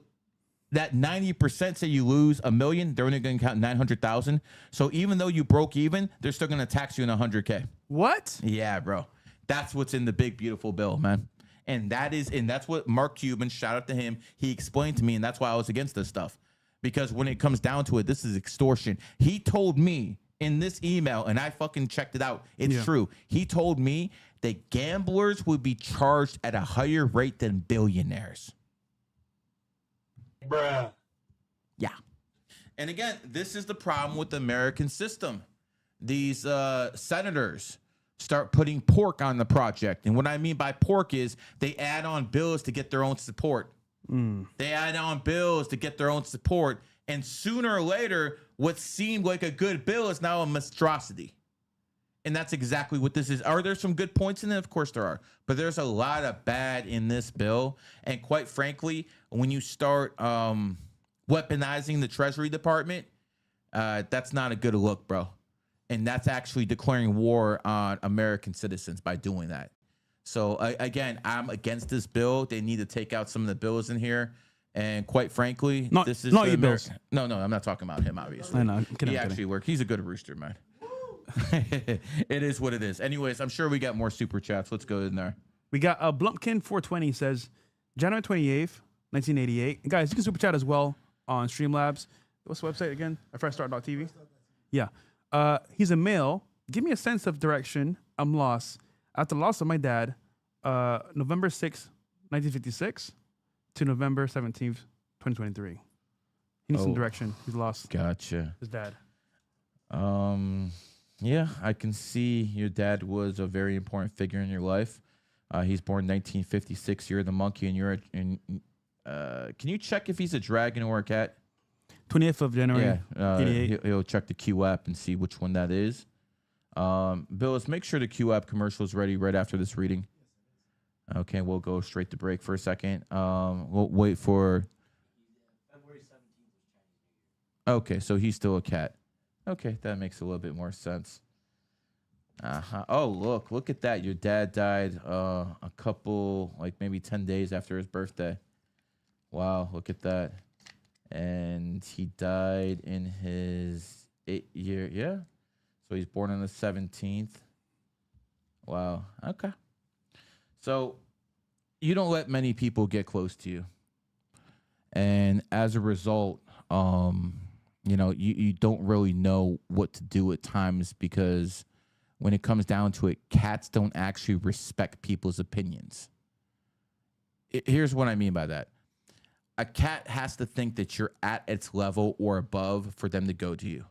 that 90%, say you lose $1 million, they're only going to count 900,000. So even though you broke even, they're still going to tax you in $100K. What? Yeah, bro. That's what's in the big, beautiful bill, man. And that's what Mark Cuban, shout out to him, he explained to me, and that's why I was against this stuff. Because when it comes down to it, this is extortion. He told me in this email, and I fucking checked it out, it's true. He told me that gamblers would be charged at a higher rate than billionaires. Bruh. Yeah. And again, this is the problem with the American system. These senators start putting pork on the project. And what I mean by pork is they add on bills to get their own support. They add on bills to get their own support. And sooner or later, what seemed like a good bill is now a monstrosity. And that's exactly what this is. Are there some good points in it? Of course there are. But there's a lot of bad in this bill. And quite frankly, when you start weaponizing the Treasury Department, that's not a good look, bro. And that's actually declaring war on American citizens by doing that. So, again, I'm against this bill. They need to take out some of the bills in here. And quite frankly, this is not your bills. No, I'm not talking about him, obviously. I know. He actually works. He's a good rooster, man. It is what it is. Anyways, I'm sure we got more super chats. Let's go in there. We got Blumpkin 420 says January 28th, 1988. And guys, you can super chat as well on Streamlabs. What's the website again? freshstart.tv. Yeah. He's a male. Give me a sense of direction. I'm lost. After the loss of my dad, November 6th, 1956 to November 17th, 2023. He needs some direction. He's lost. Gotcha. His dad. Yeah, I can see your dad was a very important figure in your life. He's born 1956. You're the monkey, and you're can you check if he's a dragon or a cat? 20th of January. Yeah, he'll check the Q app and see which one that is. Bill, let's make sure the Q app commercial is ready right after this reading. Okay, we'll go straight to break for a second. We'll wait for. February 17th. Okay, so he's still a cat. Okay, that makes a little bit more sense. Oh, look at that. Your dad died a couple, like maybe 10 days after his birthday. Wow, look at that. And he died in his 8th year. Yeah. So he's born on the 17th. Wow. Okay. So you don't let many people get close to you. And as a result, you don't really know what to do at times, because when it comes down to it, cats don't actually respect people's opinions. Here's what I mean by that. A cat has to think that you're at its level or above for them to go to you.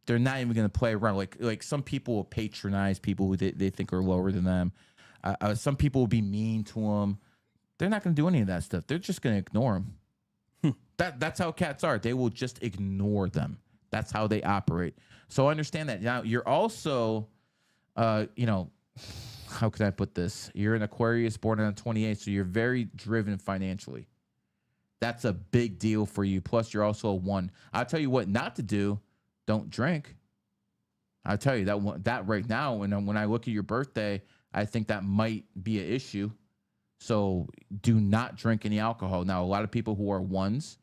They're not even going to play around. Like some people will patronize people who they think are lower than them. Some people will be mean to them. They're not going to do any of that stuff. They're just going to ignore them. That's how cats are. They will just ignore them. That's how they operate. So understand that. Now, you're also, how can I put this? You're an Aquarius born on the 28th, so you're very driven financially. That's a big deal for you. Plus, you're also a 1. I'll tell you what not to do. Don't drink. I'll tell you that right now, when I look at your birthday, I think that might be an issue. So do not drink any alcohol. Now, a lot of people who are 1s,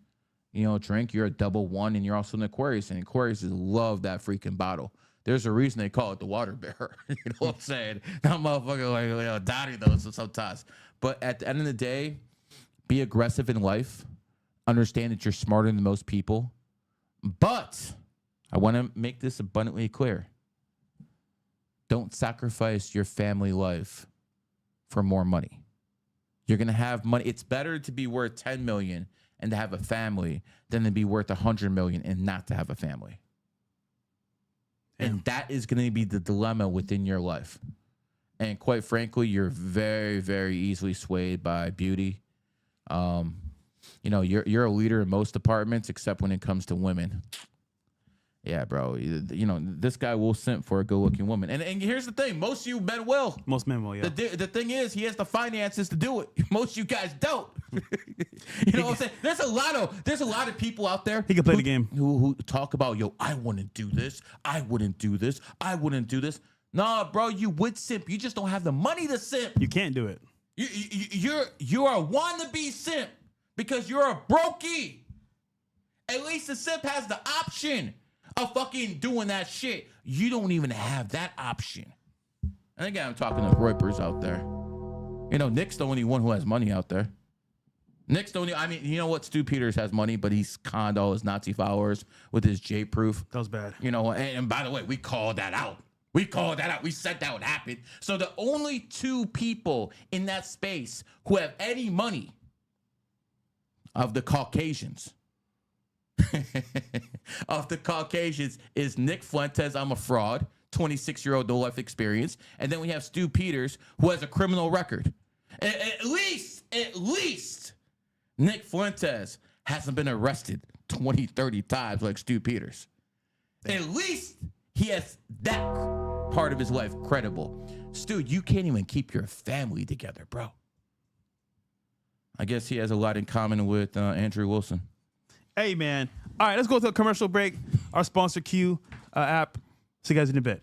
drink. You're a double 1, and you're also an Aquarius, and Aquarius love that freaking bottle. There's a reason they call it the water bearer. You know what I'm saying? That motherfucker like dotty those sometimes. But at the end of the day, be aggressive in life. Understand that you're smarter than most people. But I want to make this abundantly clear. Don't sacrifice your family life for more money. You're going to have money. It's better to be worth 10 million and to have a family than to be worth 100 million and not to have a family. And that is going to be the dilemma within your life. And quite frankly, you're very, very easily swayed by beauty. You know, you're a leader in most departments except when it comes to women. Yeah, bro. You know, this guy will simp for a good-looking woman. And here's the thing. Most of you men will. Most men will, yeah. The thing is, he has the finances to do it. Most of you guys don't. You know what I'm saying? There's a lot of people out there. He can play the game. Who talk about, yo, I wouldn't do this. I wouldn't do this. I wouldn't do this. Nah, bro, you would simp. You just don't have the money to simp. You can't do it. You're a wannabe simp because you're a brokey. At least the simp has the option of fucking doing that shit. You don't even have that option. And again, I'm talking to Reupers out there. You know, Nick's the only one who has money out there. Nick's the only, I mean, you know what? Stu Peters has money, but he's conned all his Nazi followers with his J-proof. That was bad. You know, and by the way, we called that out. We called that out. We said that would happen. So the only two people in that space who have any money of the Caucasians is Nick Fuentes. I'm a fraud. 26-year-old no life experience. And then we have Stu Peters, who has a criminal record. At least Nick Fuentes hasn't been arrested 20, 30 times like Stu Peters. At least he has that part of his life credible. Stu, you can't even keep your family together, bro. I guess he has a lot in common with Andrew Wilson. Hey, man. All right, let's go to a commercial break. Our sponsor, Q app. See you guys in a bit.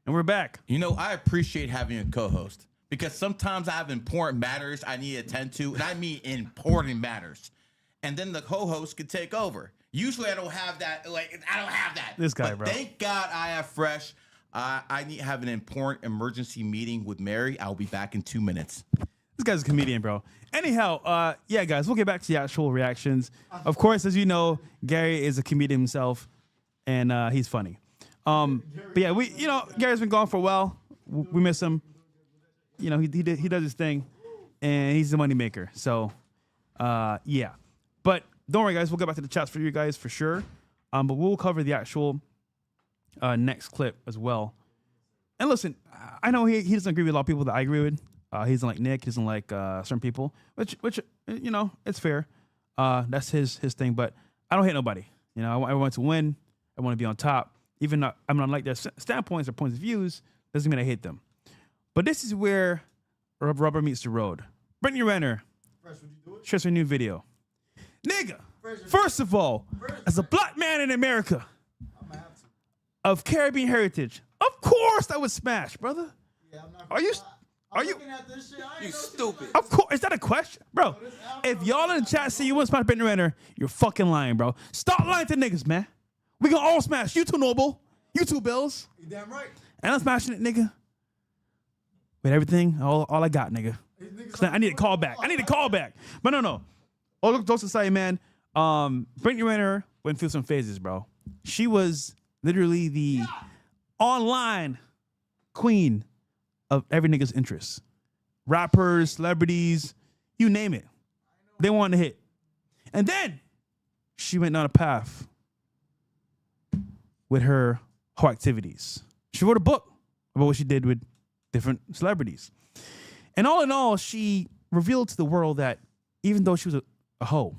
And we're back. You know, I appreciate having a co-host because sometimes I have important matters I need to attend to, and I mean important matters. And then the co-host could take over. Usually I don't have that. I don't have that. This guy, but bro. Thank God I have Fresh. I need to have an important emergency meeting with Mary. I'll be back in 2 minutes. This guy's a comedian, bro. Anyhow, yeah, guys, we'll get back to the actual reactions. Of course, as you know, Gary is a comedian himself, and he's funny. But yeah, Gary's been gone for a while. We miss him. You know, he does his thing, and he's the money maker. So, yeah. But don't worry, guys. We'll get back to the chats for you guys for sure. But we'll cover the actual next clip as well. And listen, I know he doesn't agree with a lot of people that I agree with. He doesn't like Nick. He doesn't like certain people, which you know, it's fair. That's his thing. But I don't hate nobody. You know, I want to win. I want to be on top. Even though I don't like their standpoints or points of views, Doesn't mean I hate them. But this is where rubber meets the road. Brittany Renner shares her new video. Nigga, first of all, as a black man in America of Caribbean heritage, of course I would smash, brother. Are you? You stupid. Of course, is that a question, bro? If y'all in the chat say you want to smash Brittany Renner, you're fucking lying, bro. Stop lying to niggas, man. We gonna all smash. You too, Noble. You too, Bills. You damn right. And I'm smashing it, nigga. With everything, all I got, nigga. I need a call back. But no. All jokes aside, man. Brittany Renner went through some phases, bro. She was literally the online queen of every nigga's interests. Rappers, celebrities, you name it. They wanted to hit. And then she went down a path with her whole activities. She wrote a book about what she did with different celebrities. And all in all, she revealed to the world that even though she was a hoe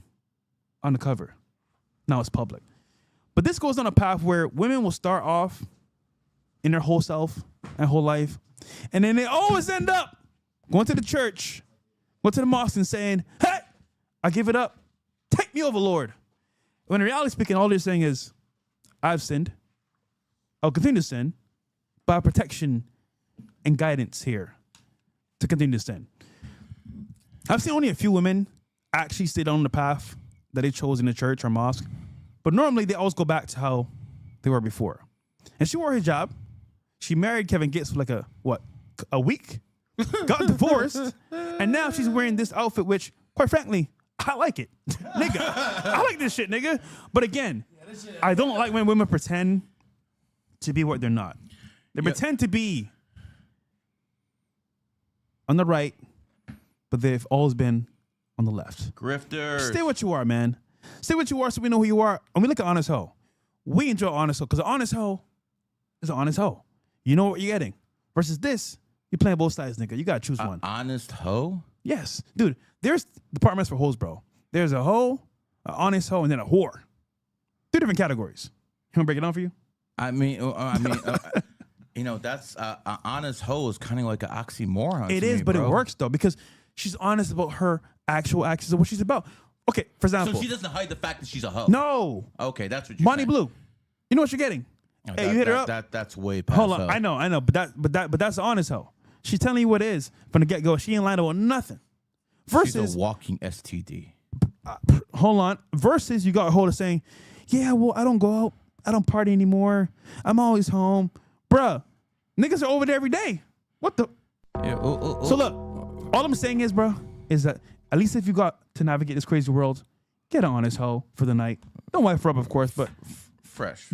on the cover, now it's public. But this goes on a path where women will start off in their whole self and whole life, and then they always end up going to the church, going to the mosque and saying, hey, I give it up. Take me over, Lord. When in reality speaking, all they're saying is, I've sinned. I'll continue to sin, but I have protection and guidance here to continue to sin. I've seen only a few women actually stay on the path that they chose in the church or mosque, but normally they always go back to how they were before. And she wore a hijab. She married Kevin Gates for like a week, got divorced, and now she's wearing this outfit, which, quite frankly, I like it. Nigga, I like this shit, nigga. But again, I don't like when women pretend to be what they're not. They pretend to be on the right, but they've always been on the left. Grifters. Stay what you are, man. Stay what you are so we know who you are. And we look at honest hoe. We enjoy honest hoe because an honest hoe is an honest hoe. You know what you're getting. Versus this, you're playing both sides, nigga. You got to choose one. Honest hoe? Yes. Dude, there's departments for hoes, bro. There's a hoe, an honest hoe, and then a whore. 3 different categories. You want to break it down for you? You know, that's honest hoe is kind of like an oxymoron. It is, but bro. it works though because she's honest about her actual actions of what she's about. Okay, for example. So she doesn't hide the fact that she's a hoe. No. Okay, that's what you're Bonnie saying. Blue. You know what you're getting. No, Hey, you hit her up. That's way past. Hold on, hoe. I know, but that's the honest hoe. She's telling you what it is from the get go. She ain't lying about nothing. Versus she's a walking STD. Hold on. Versus you got a hold of saying, yeah, well, I don't go out. I don't party anymore. I'm always home. Bruh, niggas are over there every day. What the? Yeah, So look, all I'm saying is, bro, is that at least if you got to navigate this crazy world, get an honest hoe for the night. Don't wife her up, of course, but fresh.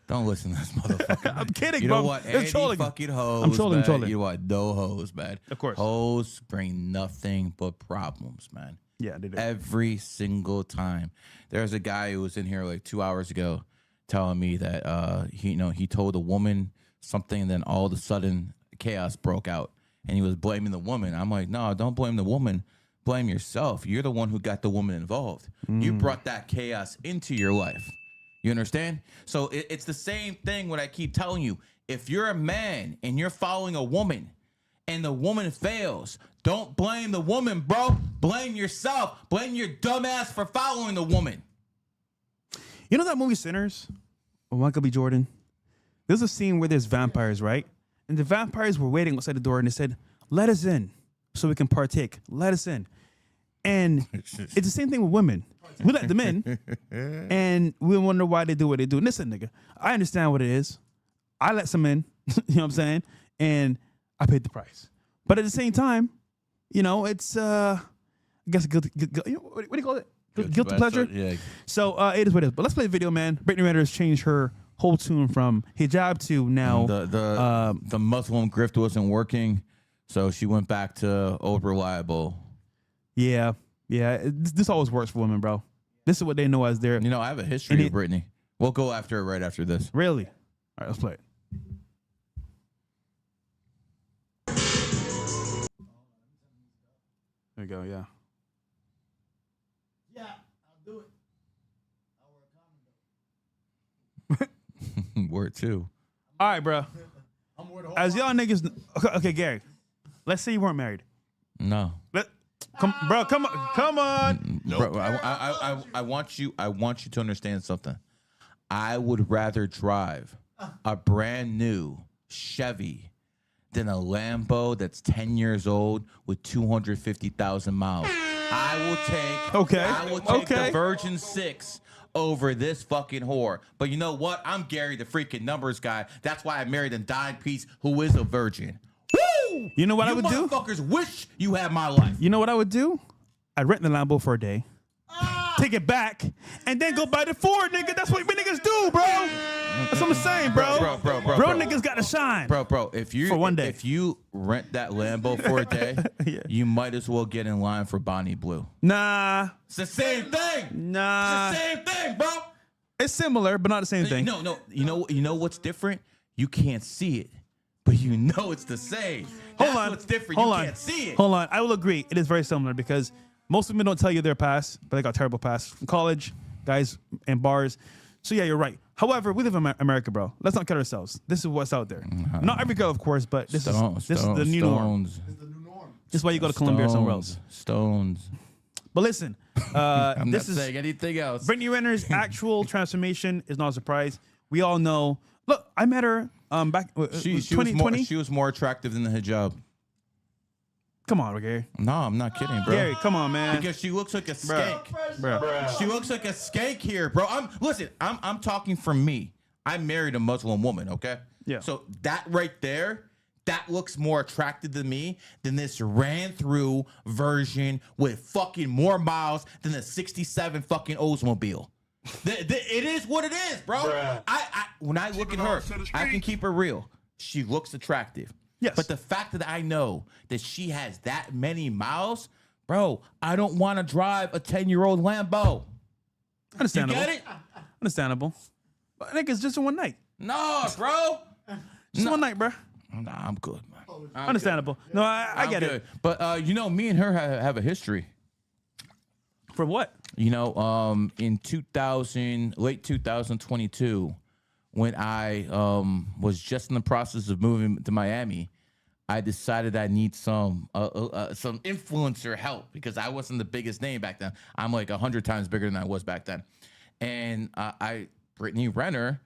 Don't listen to this motherfucker. I'm kidding, you bro. know what? They're trolling. Fucking hoes. I'm trolling, man. trolling. You know what? No hoes, man. Of course. Hoes bring nothing but problems, man. Yeah, they do. Every single time. There's a guy who was in here like 2 hours ago telling me that he told a woman something, and then all of a sudden chaos broke out, and he was blaming the woman. I'm like, no, don't blame the woman. Blame yourself. You're the one who got the woman involved. You brought that chaos into your life. You understand? So it's the same thing what I keep telling you. If you're a man and you're following a woman and the woman fails, don't blame the woman, bro. Blame yourself. Blame your dumbass for following the woman. You know that movie Sinners with Michael B. Jordan? There's a scene where there's vampires, right? And the vampires were waiting outside the door and they said, let us in so we can partake. Let us in. And it's the same thing with women. We let them in and we wonder why they do what they do. Listen, nigga, I understand what it is. I let some in, you know what I'm saying? And I paid the price. But at the same time, you know, it's, I guess, what do you call it? Guilty pleasure? Yeah. So it is what it is. But let's play the video, man. Brittany Renner has changed her whole tune from hijab to now. The Muslim grift wasn't working, so she went back to old reliable. Yeah. This always works for women, bro. This is what they know as their. You know, I have a history of Brittany. We'll go after it right after this. Really? All right, let's play it. There you go, yeah. Yeah, I'll do it. I'll wear a condom. Word too. All right, bro. As y'all niggas, okay, Gary. Let's say you weren't married. No. Come on. Bro, I want you to understand something. I would rather drive a brand new Chevy than a Lambo that's 10 years old with 250,000 miles. I will take the Virgin 6 over this fucking whore. But you know what? I'm Gary, the freaking numbers guy. That's why I married a dying piece who is a virgin. Woo! You know what I would do? Motherfuckers wish you had my life. You know what I would do? I'd rent the Lambo for a day, take it back, and then go buy the Ford, nigga. That's what niggas do, bro. That's what I'm saying, bro. Bro, niggas got to shine. Bro, if you rent that Lambo for a day, Yeah. you might as well get in line for Bonnie Blue. Nah. It's the same thing. Nah. It's the same thing, bro. It's similar, but not the same thing. No. You know what's different? You can't see it, but you know it's the same. That's what's different. You can't see it. Hold on. I will agree. It is very similar because most women don't tell you their past, but they got terrible past from college, guys in bars. So yeah, you're right. However, we live in America, bro. Let's not kid ourselves. This is what's out there. Not every girl, of course, but this is the new norm. This is why you go to Colombia or somewhere else. Stones. But listen, I'm this not saying anything else. Brittany Renner's actual transformation is not a surprise. We all know. Look, I met her back 2020. She was more attractive than the hijab. Come on, Gary. No, I'm not kidding, bro. Gary, come on, man. Because she looks like a skank. Bro. She looks like a skank here, bro. I'm talking for me. I married a Muslim woman, okay? Yeah. So that right there, that looks more attractive to me than this ran through version with fucking more miles than the 67 fucking Oldsmobile. It is what it is, bro. When I look at her, I can keep her real. She looks attractive. Yes. But the fact that I know that she has that many miles, bro, I don't want to drive a 10-year-old Lambo. Understandable. You get it? Understandable. But niggas just in one night. No, bro. Just one night, bro. Nah, I'm good, man. Understandable. Good. No, I get it. But me and her have a history. For what? In late 2022, when I was just in the process of moving to Miami, I decided I need some influencer help because I wasn't the biggest name back then. I'm like 100 times bigger than I was back then. And Brittany Renner,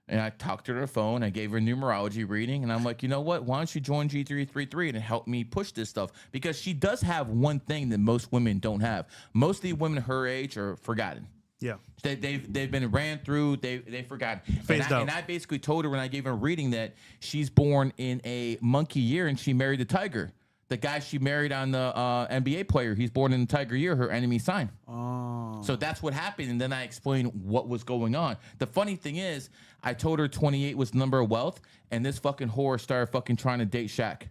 and I talked to her on the phone. I gave her a numerology reading, and I'm like, you know what? Why don't you join G333 and help me push this stuff? Because she does have one thing that most women don't have. Most of the women her age are forgotten. Yeah. They've been ran through. They've forgotten. And I basically told her when I gave her a reading that she's born in a monkey year and she married a tiger. The guy she married on the NBA player, he's born in the tiger year, her enemy sign. Oh. So that's what happened. And then I explained what was going on. The funny thing is, I told her 28 was the number of wealth, and this fucking whore started fucking trying to date Shaq,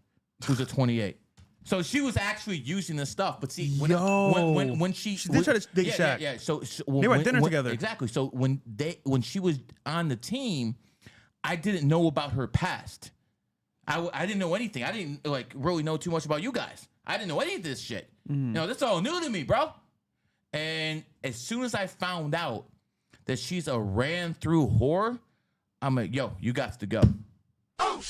who's a 28. So she was actually using this stuff, but see, when she did try to date Shaq. Yeah. So they were at dinner together. Exactly. So when she was on the team, I didn't know about her past. I didn't know anything. I didn't really know too much about you guys. I didn't know any of this shit. This is all new to me, bro. And as soon as I found out that she's a ran through whore, I'm like, yo, you got to go.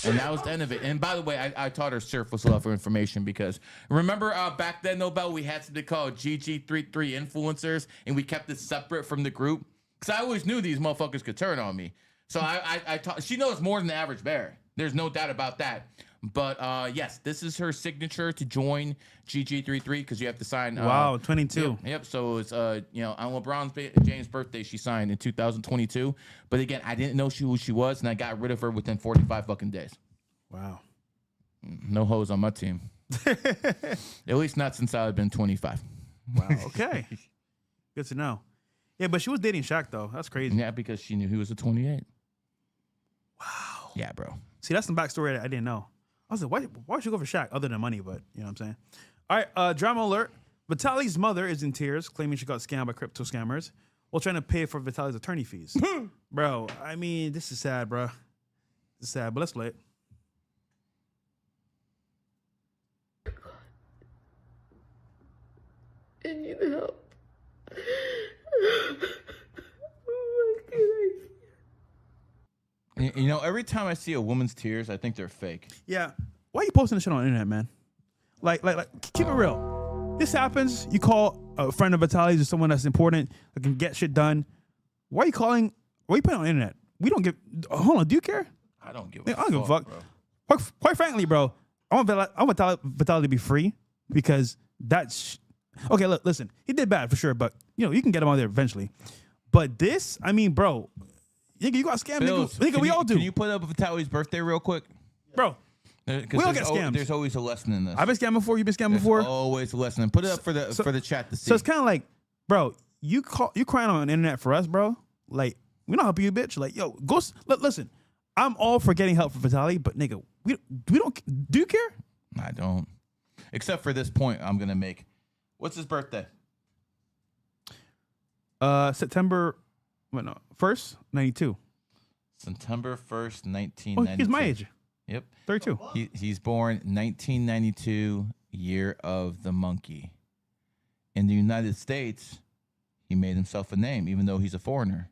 And that was the end of it. And by the way, I taught her surface level information because remember back then, Nobel, we had something called GG33 influencers, and we kept it separate from the group because I always knew these motherfuckers could turn on me. So I taught. She knows more than the average bear. There's no doubt about that. But yes, this is her signature to join GG33 because you have to sign. Wow, 22. Yep. So it's on LeBron James' birthday, she signed in 2022. But again, I didn't know who she was, and I got rid of her within 45 fucking days. Wow. No hoes on my team. At least not since I've been 25. Wow. Okay. Good to know. Yeah, but she was dating Shaq though. That's crazy. Yeah, because she knew he was a 28. Wow. Yeah, bro. See, that's some backstory I didn't know. I was like, why would you go for Shaq other than money? But you know what I'm saying? All right, drama alert. Vitali's mother is in tears, claiming she got scammed by crypto scammers while trying to pay for Vitali's attorney fees. Bro, I mean, this is sad, bro. This is sad, but let's play it. I need help. You know, every time I see a woman's tears, I think they're fake. Yeah. Why are you posting this shit on the internet, man? Like, keep it real. This happens. You call a friend of Vitali's or someone that's important that can get shit done. Why are you calling? Why are you putting it on the internet? We don't give. Hold on. Do you care? I don't give a fuck. Quite frankly, bro, I want Vitali to be free because that's okay. Look, listen, he did bad for sure, but you can get him out there eventually. But this, I mean, bro, you got scammed. Nigga, we all do. Can you put up Vitali's birthday real quick, bro? We all get scammed. There's always a lesson in this. I've been scammed before. You've been scammed before. Always a lesson. Put it up for the chat to see. So it's kind of like, bro, you crying on the internet for us, bro. Like, we don't help you, bitch. Like, yo, go. Listen, I'm all for getting help for Vitali, but nigga, we don't. Do you care? I don't. Except for this point, I'm gonna make. What's his birthday? September 1st, 92. September 1st, 1992. Oh, he's my age. Yep. 32. He's born 1992, year of the monkey. In the United States, he made himself a name, even though he's a foreigner.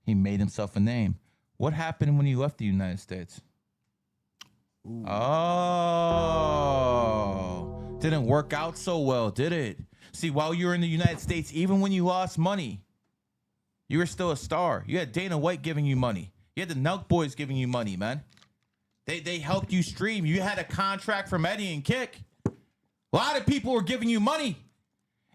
He made himself a name. What happened when he left the United States? Ooh. Oh, didn't work out so well, did it? See, while you were in the United States, even when you lost money, you were still a star. You had Dana White giving you money. You had the Nelk Boys giving you money, man. They helped you stream. You had a contract from Eddie and Kick. A lot of people were giving you money.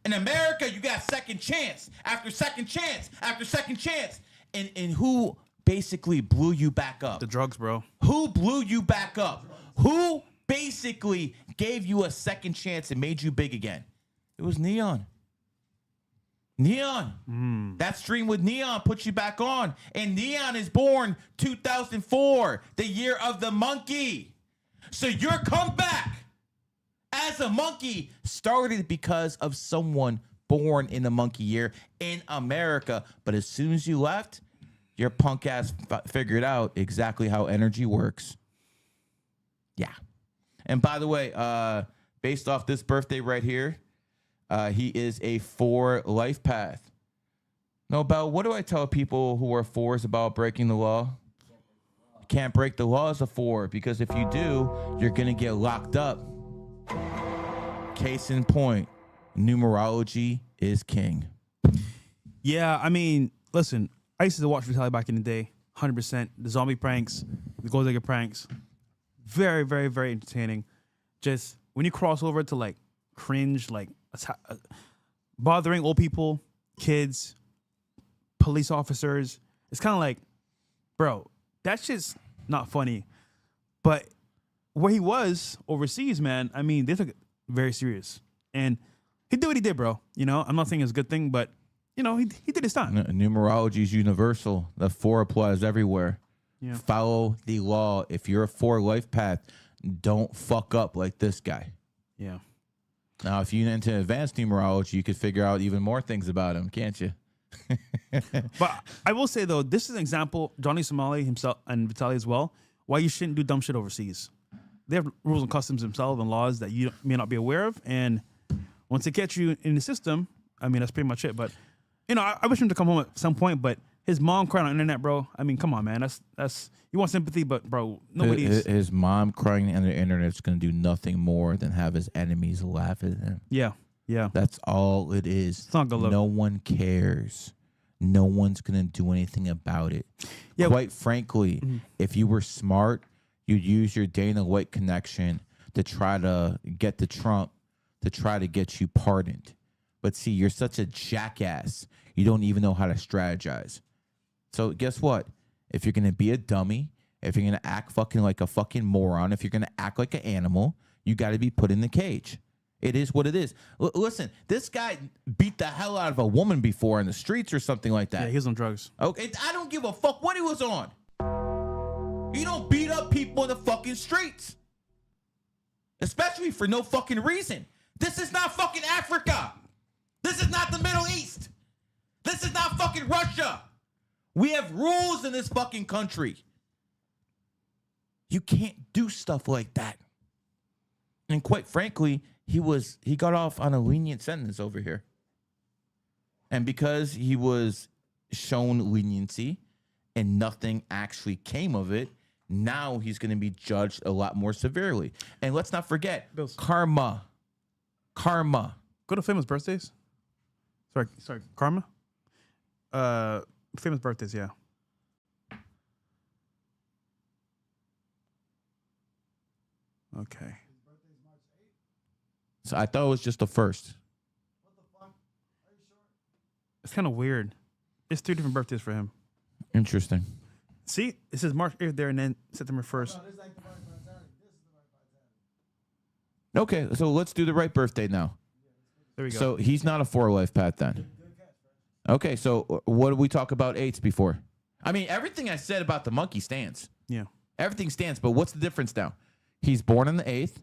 In America, you got second chance after second chance after second chance. And who basically blew you back up? The drugs, bro. Who blew you back up? Who basically gave you a second chance and made you big again? It was Neon. Neon. That stream with Neon put you back on. And Neon is born 2004, the year of the monkey. So your comeback as a monkey started because of someone born in the monkey year in America. But as soon as you left, your punk ass figured out exactly how energy works. Yeah. And by the way, based off this birthday right here, he is a 4 Lifepath. No, Bell, what do I tell people who are 4s about breaking the law? You can't break the law as a 4 because if you do, you're going to get locked up. Case in point, numerology is king. Yeah, I mean, listen, I used to watch Vitali back in the day, 100%. The zombie pranks, the gold digger pranks, very, very, very entertaining. Just when you cross over to like cringe, like bothering old people, kids, police officers, it's kind of like, bro, that shit's not funny. But where he was overseas, man, I mean, they took it very serious. And he did what he did, bro. I'm not saying it's a good thing, but, he did his time. Numerology is universal. The 4 applies everywhere. Yeah. Follow the law. If you're a 4 Lifepath, don't fuck up like this guy. Yeah. Now, if you're into advanced numerology, you could figure out even more things about him, can't you? But I will say, though, this is an example, Johnny Somali himself and Vitali as well, why you shouldn't do dumb shit overseas. They have rules and customs themselves and laws that you may not be aware of. And once they catch you in the system, I mean, that's pretty much it. But, I wish him to come home at some point, but his mom crying on the internet, bro. I mean, come on, man. That's you want sympathy, but, bro, nobody's... His mom crying on the internet is going to do nothing more than have his enemies laugh at him. Yeah. That's all it is. It's not good look. No one cares. No one's going to do anything about it. Yeah, quite frankly, if you were smart, you'd use your Dana White connection to try to get to Trump to try to get you pardoned. But see, you're such a jackass. You don't even know how to strategize. So guess what? If you're going to be a dummy, if you're going to act fucking like a fucking moron, if you're going to act like an animal, you got to be put in the cage. It is what it is. Listen, this guy beat the hell out of a woman before in the streets or something like that. Yeah, he was on drugs. Okay, I don't give a fuck what he was on. You don't beat up people in the fucking streets. Especially for no fucking reason. This is not fucking Africa. This is not the Middle East. This is not fucking Russia. We have rules in this fucking country. You can't do stuff like that. And quite frankly, he got off on a lenient sentence over here. And because he was shown leniency and nothing actually came of it, now he's going to be judged a lot more severely. And let's not forget, karma. Go to famous birthdays. Sorry, karma. Famous birthdays, yeah. Okay. So I thought it was just the first. It's kind of weird. It's 3 different birthdays for him. Interesting. See, it says March 8th there and then September 1st. Okay, so let's do the right birthday now. There we go. So he's not a 4 life path then. Okay, so what did we talk about 8s before? I mean, everything I said about the monkey stands. Yeah. Everything stands, but what's the difference now? He's born on the 8th.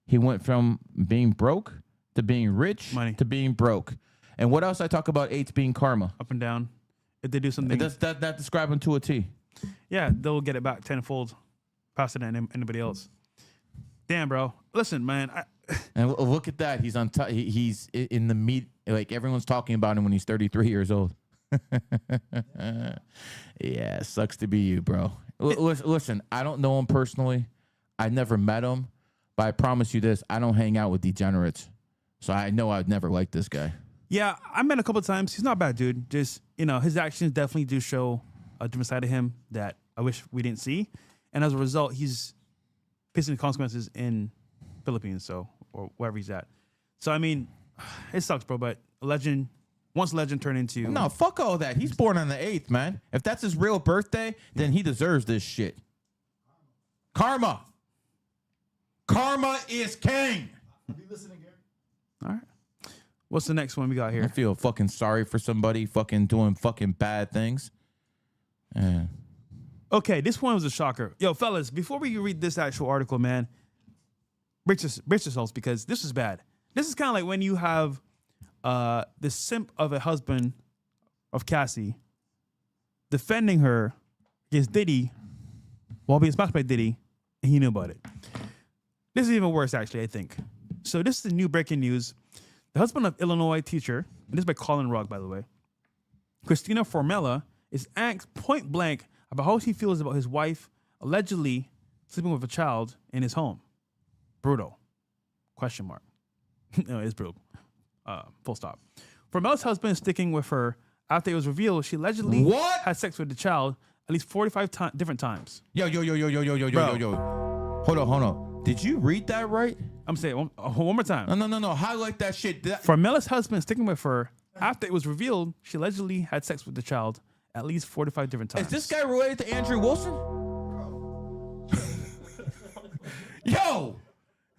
He went from being broke to being rich to being broke. And what else I talk about 8s being karma? Up and down. If they do something. Does that describe him to a T? Yeah, they'll get it back tenfold faster than anybody else. Damn, bro. Listen, man. And look at that. He's on. He's in the meat. Like everyone's talking about him when he's 33 years old. Yeah, sucks to be you, bro. Listen, I don't know him personally. I never met him, but I promise you this: I don't hang out with degenerates, so I know I'd never like this guy. Yeah, I met him a couple of times. He's not a bad dude. Just, his actions definitely do show a different side of him that I wish we didn't see. And as a result, he's facing the consequences in Philippines, or wherever he's at. So, I mean, it sucks, bro, but once legend turned into... No, fuck all that. He's born on the 8th, man. If that's his real birthday, then he deserves this shit. Karma. Karma is king. Are you listening, Gary? All right. What's the next one we got here? I feel fucking sorry for somebody fucking doing fucking bad things. Okay, this one was a shocker. Yo, fellas, before we read this actual article, man, brace yourselves because this is bad. This is kind of like when you have the simp of a husband of Cassie defending her against Diddy while being smashed by Diddy, and he knew about it. This is even worse, actually, I think. So this is the new breaking news. The husband of Illinois teacher, and this is by Colin Rugg, by the way, Christina Formella, is asked point blank about how he feels about his wife allegedly sleeping with a child in his home. Brutal. Question mark. No, it's brutal. Full stop. Formella's husband is sticking with her after it was revealed she allegedly had sex with the child at least 45 different times. Yo. Hold on. Did you read that right? I'm saying one more time. No. Highlight that shit. Formella's husband is sticking with her after it was revealed she allegedly had sex with the child at least 45 different times. Is this guy related to Andrew Wilson? Yo!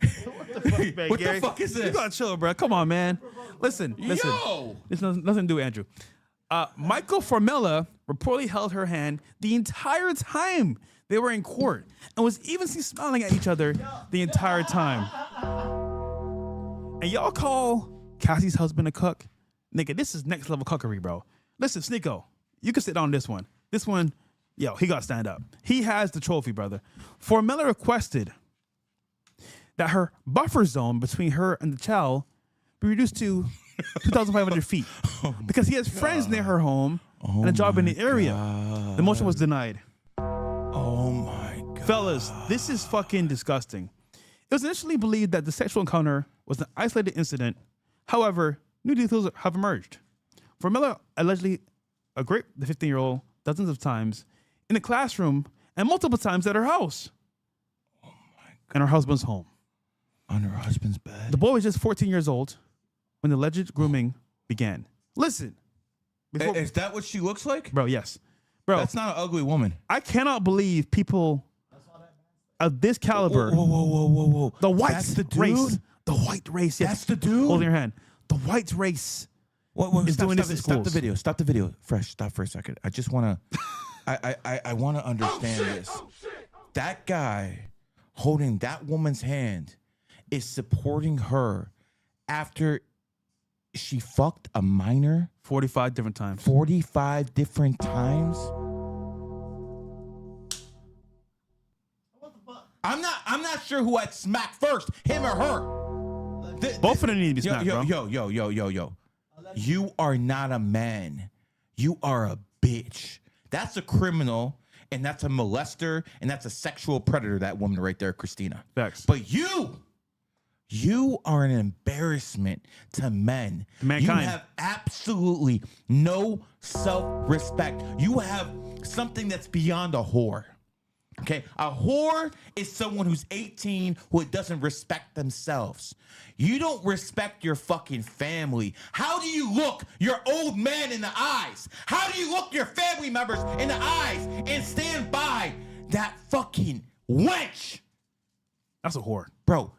What the fuck is this? You gotta chill, bro. Come on, man. Listen. Yo! This has nothing to do with Andrew. Michael Formella reportedly held her hand the entire time they were in court and was even seen smiling at each other the entire time. And y'all call Cassie's husband a cuck? Nigga, this is next level cuckery, bro. Listen, Sneeko, you can sit on this one. This one, yo, he got to stand up. He has the trophy, brother. Formella requested that her buffer zone between her and the child be reduced to 2,500 feet because he has friends near her home and a job in the area. God. The motion was denied. Oh my God. Fellas, this is fucking disgusting. It was initially believed that the sexual encounter was an isolated incident. However, new details have emerged. Formella allegedly raped the 15-year-old dozens of times in the classroom and multiple times at her house. Oh my God. And her husband's home. On her husband's bed? The boy was just 14 years old when the alleged grooming began. Listen. Is that what she looks like? Bro, yes. Bro, that's not an ugly woman. I cannot believe people of this caliber. Whoa. The white race. The white race. Yes. That's the dude? Hold your hand. The white race is doing this in schools. Stop the video. Stop the video. Fresh. Stop for a second. I just want to... I want to understand this. That guy holding that woman's hand is supporting her after she fucked a minor 45 different times. 45 different times? What the fuck? I'm not sure who I'd smack first, him or her. Both of them need to be smacked, bro. Yo. You are not a man. You are a bitch. That's a criminal, and that's a molester, and that's a sexual predator, that woman right there, Christina. Facts. But you are an embarrassment to men. Mankind. You have absolutely no self-respect. You have something that's beyond a whore. Okay, a whore is someone who's 18 who doesn't respect themselves. You don't respect your fucking family. How do you look your old man in the eyes? How do you look your family members in the eyes and stand by that fucking wench? That's a whore. Bro,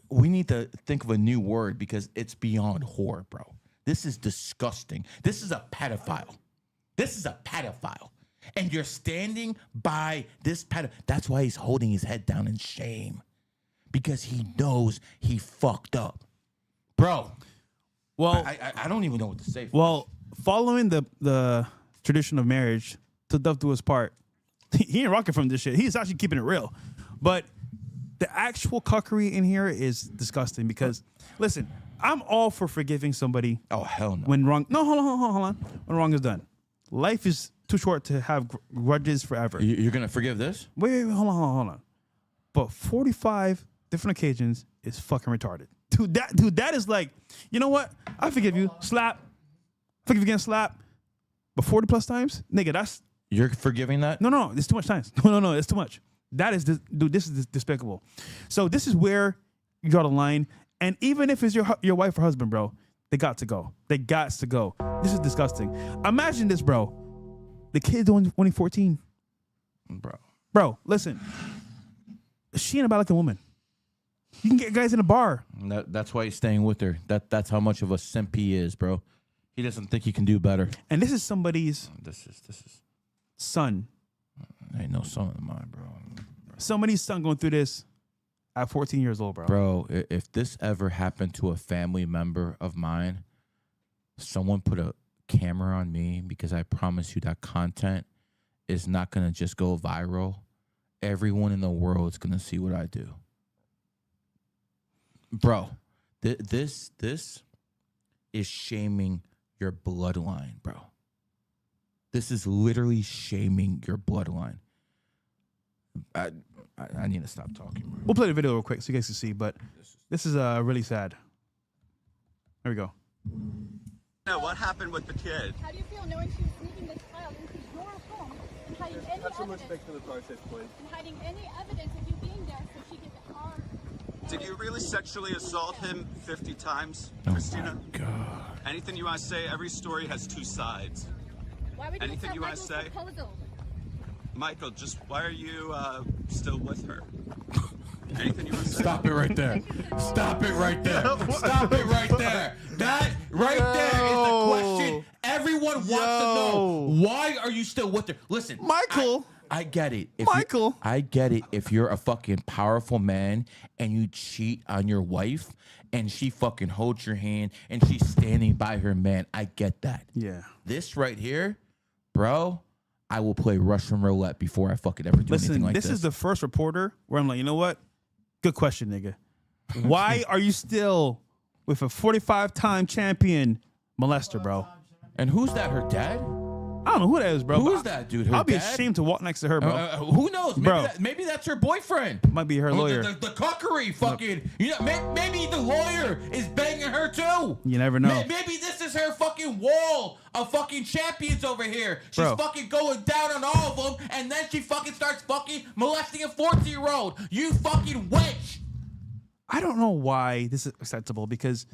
we need to think of a new word because it's beyond whore, bro. This is disgusting. This is a pedophile. This is a pedophile. And you're standing by this pedophile. That's why he's holding his head down in shame. Because he knows he fucked up. Bro. Well, I don't even know what to say. Well, following the tradition of marriage, to death do his part, he ain't rocking from this shit. He's actually keeping it real. But the actual cuckery in here is disgusting because, listen, I'm all for forgiving somebody. Oh, hell no. When wrong. No, hold on. When wrong is done. Life is too short to have grudges forever. You're going to forgive this? Wait, hold on. But 45 different occasions is fucking retarded. Dude, that is like, you know what? I forgive you. Slap. Forgive again, slap. But 40 plus times? Nigga, that's... You're forgiving that? No, it's too much times. No, it's too much. That is, dude, this is despicable. So this is where you draw the line. And even if it's your wife or husband, bro, they got to go. They got to go. This is disgusting. Imagine this, bro. The kid's only 14. Bro, listen. She ain't about like a woman. You can get guys in a bar. That's why he's staying with her. That's how much of a simp he is, bro. He doesn't think he can do better. And this is somebody's This is son. Ain't no son of mine, bro. Somebody's son going through this at 14 years old, bro. Bro, if this ever happened to a family member of mine, someone put a camera on me, because I promise you that content is not going to just go viral. Everyone in the world is going to see what I do. Bro, this is shaming your bloodline, bro. This is literally shaming your bloodline. I need to stop talking, bro. We'll play the video real quick so you guys can see, but this is really sad. There we go. Now, what happened with the kid? How do you feel knowing she was sneaking this child into your home and hiding any Have some evidence? respect for the process, please. And hiding any evidence of you being there so she could harm. Did you really sexually assault him 50 times, Oh Christina? my God. Anything you want to say? Every story has two sides. Why would you Anything accept you wanna Michael's say? proposal? Michael, just why are you still with her? Anything you want to say? Stop it right there. Stop it right there. Stop it right there. That right there is the question everyone wants to know. Why are you still with her? Listen, Michael. I get it. I get it. If you're a fucking powerful man and you cheat on your wife and she fucking holds your hand and she's standing by her man, I get that. Yeah. This right here, bro, I will play Russian roulette before I fucking ever do anything like this. This is the first reporter where I'm like, you know what? Good question, nigga. Why are you still with a 45-time champion molester, bro? And who's that? Her dad? I don't know who that is, bro. Who is that, dude? Her I'll be dad? ashamed to walk next to her, bro. Who knows? Maybe, Bro. maybe that's her boyfriend. Might be her lawyer. The cuckery, fucking. You know, maybe the lawyer is banging her too. You never know. Maybe this is her fucking wall of fucking champions over here. She's Bro. fucking going down on all of them, and then she fucking starts fucking molesting a 14-year-old. You fucking witch. I don't know why this is acceptable because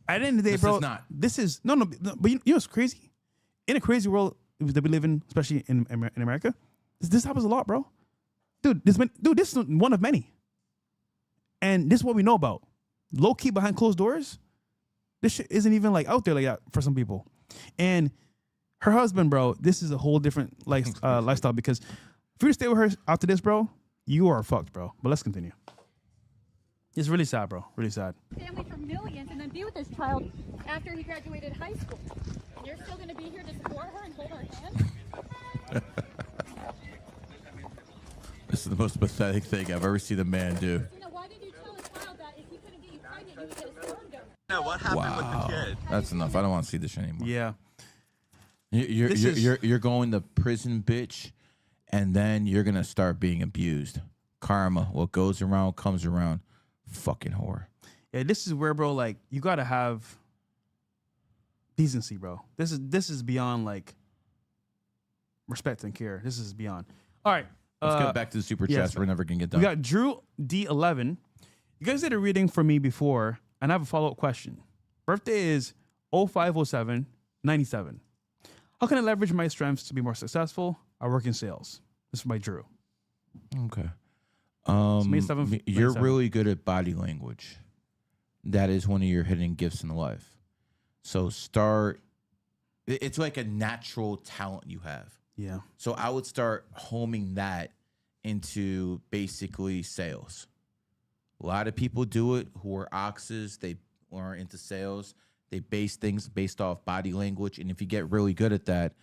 at the end of the day, This bro, is not. this is no, but you know what's crazy? In a crazy world that we live in, especially in America, this happens a lot, bro. Dude, this is one of many, and this is what we know about. Low key behind closed doors, this shit isn't even like out there like that for some people. And her husband, bro, this is a whole different lifestyle because if you were to stay with her after this, bro, you are fucked, bro. But let's continue. It's really sad, bro. Really sad. Family for millions and then be with this child after he graduated high school. And you're still going to be here to support her and hold her hand? This is the most pathetic thing I've ever seen a man do. Christina, why did you tell a child that if he couldn't get you pregnant, you would get a sperm donor? Now, what happened with the kid? That's enough. I don't want to see this anymore. Yeah. You're going to prison, bitch, and then you're gonna start being abused. Karma, what goes around comes around. Fucking whore. Yeah, this is where, bro, like, you gotta have decency, bro. This is beyond like respect and care. This is beyond. All right. Let's go back to the super chats. We're never gonna get done. We got Drew D11. You guys did a reading for me before, and I have a follow-up question. Birthday is 0507 97. How can I leverage my strengths to be more successful? I work in sales. This is by Drew. Okay. May 7th, you're 97. really good at body language. That is one of your hidden gifts in life. So it's like a natural talent you have. Yeah. So I would start homing that into basically sales. A lot of people do it who are oxes. They are into sales. They base things based off body language. And if you get really good at that,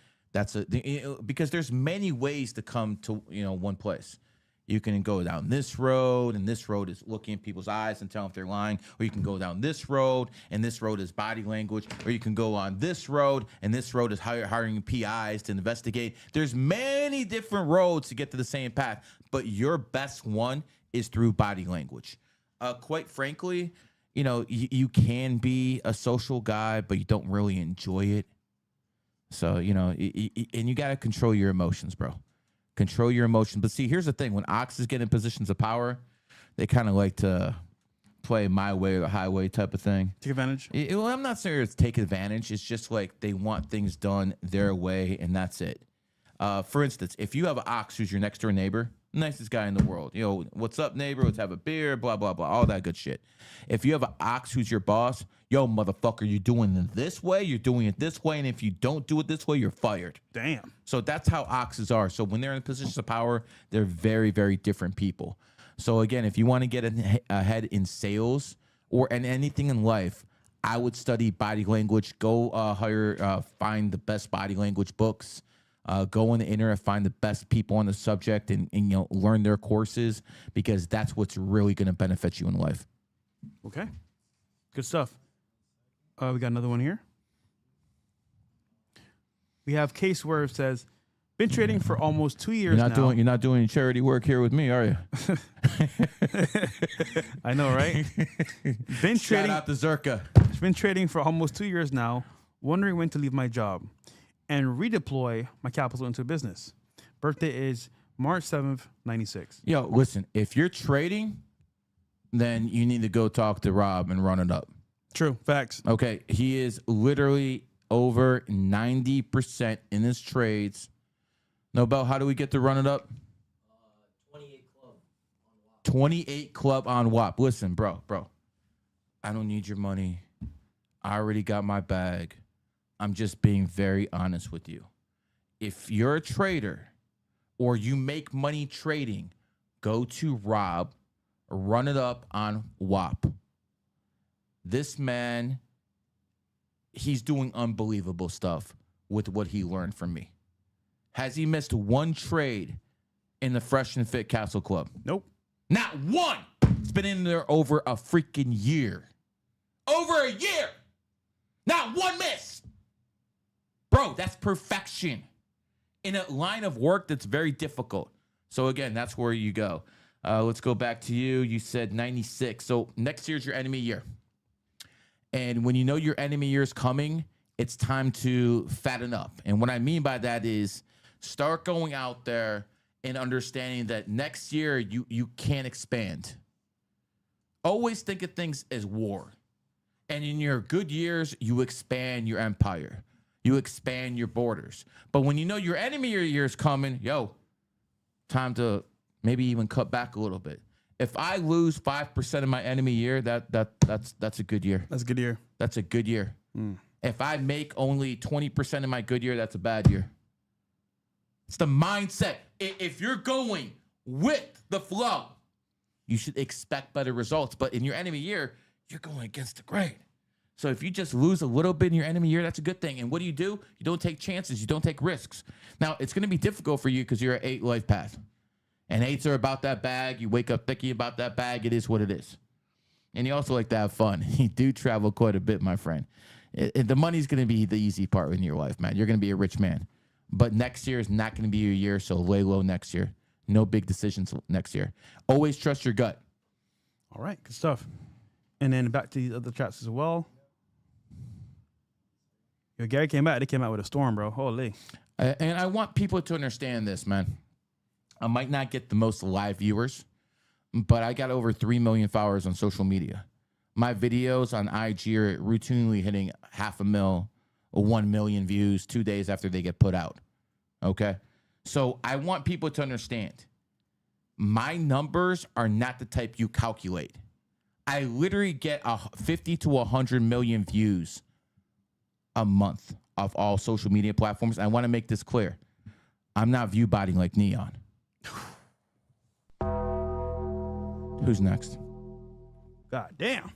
because there's many ways to come to, one place. You can go down this road, and this road is looking in people's eyes and tell them if they're lying. Or you can go down this road, and this road is body language. Or you can go on this road, and this road is hiring PIs to investigate. There's many different roads to get to the same path, but your best one is through body language. Quite frankly, you can be a social guy, but you don't really enjoy it. So, and you got to control your emotions, bro. Control your emotions. But see, here's the thing. When oxes get in positions of power, they kind of like to play my way or the highway type of thing. Take advantage? Well, I'm not saying it's take advantage. It's just like they want things done their way, and that's it. For instance, if you have an ox who's your next door neighbor, nicest guy in the world. What's up, neighbor? Let's have a beer, blah, blah, blah, all that good shit. If you have an ox who's your boss, yo, motherfucker, you're doing it this way, you're doing it this way, and if you don't do it this way, you're fired. Damn. So that's how oxes are. So when they're in positions of power, they're very, very different people. So again, if you want to get ahead in sales or in anything in life, I would study body language. Go find the best body language books. Go on the internet, find the best people on the subject, and learn their courses, because that's what's really going to benefit you in life. Okay. Good stuff. We got another one here. We have Case where it says, been trading for almost 2 years now. You're not doing charity work here with me, are you? I know, right? Shout out to Zerka. Been trading for almost 2 years now, wondering when to leave my job and redeploy my capital into business. Birthday is March 7th, 96. Yo, listen, if you're trading, then you need to go talk to Rob and run it up. True. Facts. Okay. He is literally over 90% in his trades. Nobel, how do we get to run it up? 28 club on WAP. 28 club on WAP. Listen, bro. I don't need your money. I already got my bag. I'm just being very honest with you. If you're a trader or you make money trading, go to Rob, run it up on WAP. This man, he's doing unbelievable stuff with what he learned from me. Has he missed one trade in the Fresh and Fit Castle Club? Nope. Not one. It's been in there over a freaking year. Over a year. Not one miss. Bro, that's perfection in a line of work that's very difficult. So again, that's where you go. Let's go back to you. You said 96. So next year's your enemy year. And when you know your enemy year is coming, it's time to fatten up. And what I mean by that is start going out there and understanding that next year you can't expand. Always think of things as war. And in your good years, you expand your empire. You expand your borders. But when you know your enemy year is coming, time to maybe even cut back a little bit. If I lose 5% of my enemy year, that's a good year. That's a good year. That's a good year. If I make only 20% of my good year, that's a bad year. It's the mindset. If you're going with the flow, you should expect better results. But in your enemy year, you're going against the grain. So if you just lose a little bit in your enemy year, that's a good thing. And what do? You don't take chances. You don't take risks. Now, it's going to be difficult for you because you're an 8 life path. And 8s are about that bag. You wake up thinking about that bag. It is what it is. And you also like to have fun. You do travel quite a bit, my friend. The money's going to be the easy part in your life, man. You're going to be a rich man. But next year is not going to be your year, so lay low next year. No big decisions next year. Always trust your gut. All right, good stuff. And then back to the other chats as well. Yo, Gary came out. They came out with a storm, bro. Holy. And I want people to understand this, man. I might not get the most live viewers, but I got over 3 million followers on social media. My videos on IG are routinely hitting 500,000 or 1 million views 2 days after they get put out. Okay? So I want people to understand my numbers are not the type you calculate. I literally get 50 to 100 million views a month of all social media platforms. I want to make this clear. I'm not view botting like Neon. Who's next? God damn.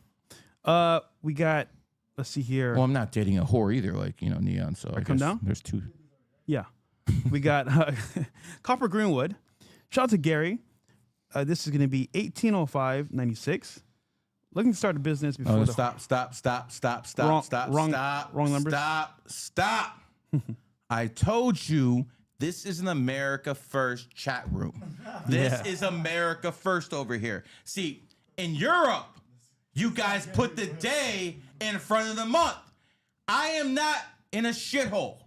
We got, let's see here. Well, I'm not dating a whore either, like, Neon. So I come guess down? there's two. Yeah. We got Copper Greenwood. Shout out to Gary. This is going to be 1805-96. Looking to start a business before Wrong numbers. Stop. I told you this is an America First chat room. This is America First over here. See, in Europe, you guys put the day in front of the month. I am not in a shithole.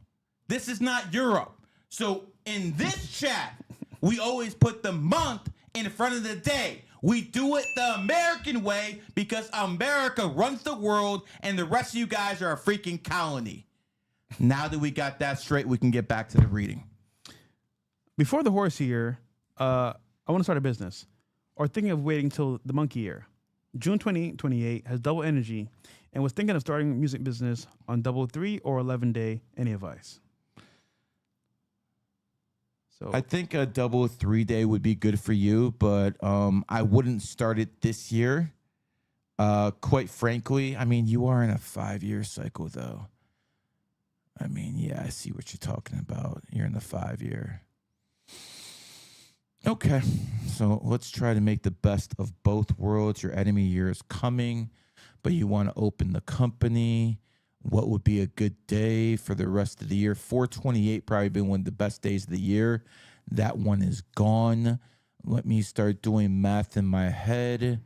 This is not Europe. So in this chat, we always put the month in front of the day. We do it the American way because America runs the world and the rest of you guys are a freaking colony. Now that we got that straight, we can get back to the reading. Before the horse year, I want to start a business or thinking of waiting till the monkey year. June 28 has double energy and was thinking of starting a music business on double 3 or 11 day. Any advice? So I think a double 3 day would be good for you, but I wouldn't start it this year. Quite frankly, I mean, you are in a 5-year cycle, though. I mean, yeah, I see what you're talking about. You're in the 5-year. Okay, so let's try to make the best of both worlds. Your enemy year is coming, but you want to open the company. What would be a good day for the rest of the year? 4/28 probably been one of the best days of the year. That one is gone. Let me start doing math in my head.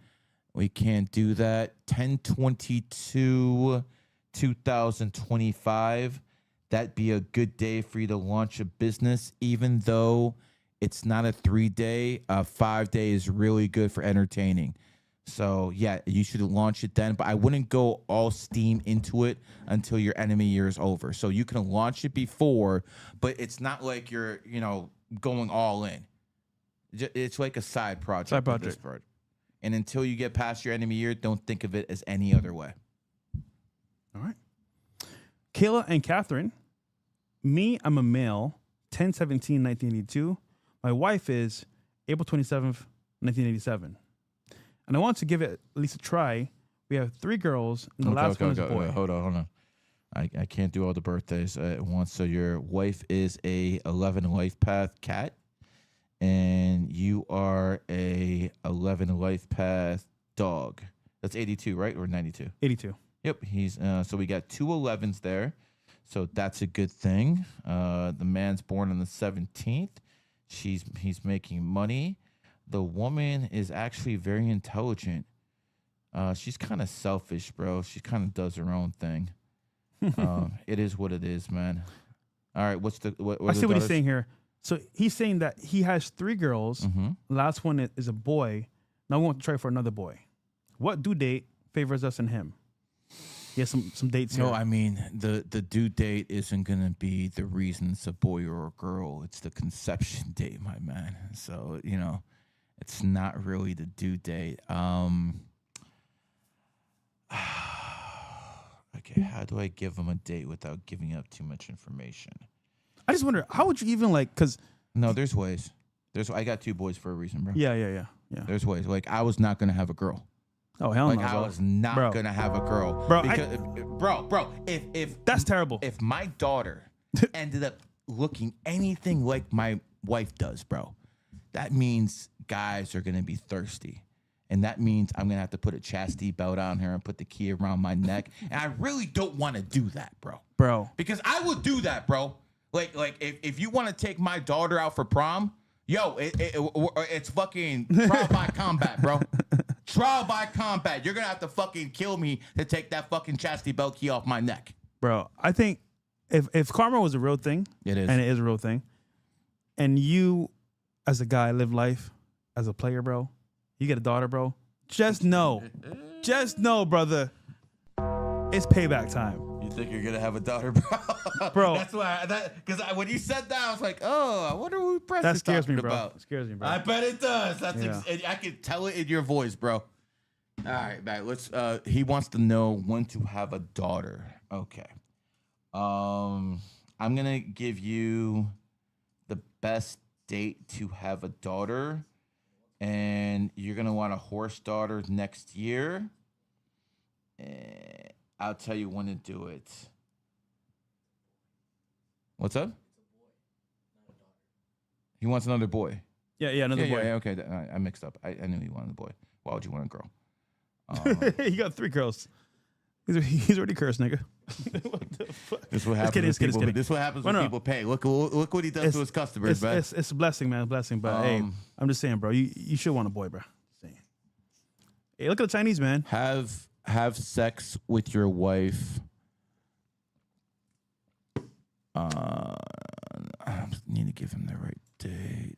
We can't do that. 10/22, 2025. That'd be a good day for you to launch a business, even though it's not a 3-day. A 5-day is really good for entertaining. So, yeah, you should launch it then. But I wouldn't go all steam into it until your enemy year is over. So you can launch it before, but it's not like you're, going all in. It's like a side project. Side project. And until you get past your enemy year, don't think of it as any other way. All right. Kayla and Catherine. Me, I'm a male, 10/17/1982. My wife is April 27th, 1987. And I want to give it at least a try. We have 3 girls, and the last one is a boy. Hold on. I can't do all the birthdays at once. So your wife is a 11 Lifepath cat, and you are a 11 Lifepath dog. That's 82, right? Or 92? 82. Yep. He's so we got 2 11s there. So that's a good thing. The man's born on the 17th. He's making money. The woman is actually very intelligent. She's kind of selfish, bro. She kind of does her own thing. It is what it is, man. All right, what I see what he's saying here. So he's saying that he has 3 girls. Mm-hmm. The last one is a boy. Now we want to try for another boy. What due date favors us and him? He has some dates here. No, I mean, the due date isn't going to be the reason it's a boy or a girl. It's the conception date, my man. So, it's not really the due date. Okay, how do I give him a date without giving up too much information? I just wonder, how would you even because... No, there's ways. I got 2 boys for a reason, bro. Yeah. There's ways. Like, I was not going to have a girl. Oh, hell no. I was not going to have a girl. Bro, if that's terrible. If my daughter ended up looking anything like my wife does, bro, that means guys are going to be thirsty. and that means I'm gonna have to put a chastity belt on her and put the key around my neck. And I really don't want to do that, bro. Because I would do that, bro. Like if you want to take my daughter out for prom, yo, it's fucking trial by combat, bro. Trial by combat. You're gonna have to fucking kill me to take that fucking chastity belt key off my neck, bro. I think if karma was a real thing, it is, and it is a real thing, and you, as a guy, live life as a player, bro. You get a daughter, bro. Just know, brother, it's payback time. You think you're gonna have a daughter, bro? Bro, that's why. Because when you said that, I was like, oh, I wonder who Press that is scares talking me, bro. about. It scares me, bro. I bet it does. That's Yeah. I can tell it in your voice, bro. All right, man. Let's. He wants to know when to have a daughter. Okay. I'm gonna give you the best date to have a daughter, and you're gonna want a horse daughter next year. And I'll tell you when to do it. What's up? He wants another boy. Yeah, another boy. Yeah, okay. I mixed up. I knew he wanted a boy. Why would you want a girl? He got 3 girls. He's already cursed, nigga. What the fuck? This is what happens. This is what happens when people pay. Look what he does to his customers, man. It's a blessing, man. A blessing. But hey, I'm just saying, bro. You should want a boy, bro. Just saying. Hey, look at the Chinese, man. Have sex with your wife. I need to give him the right date.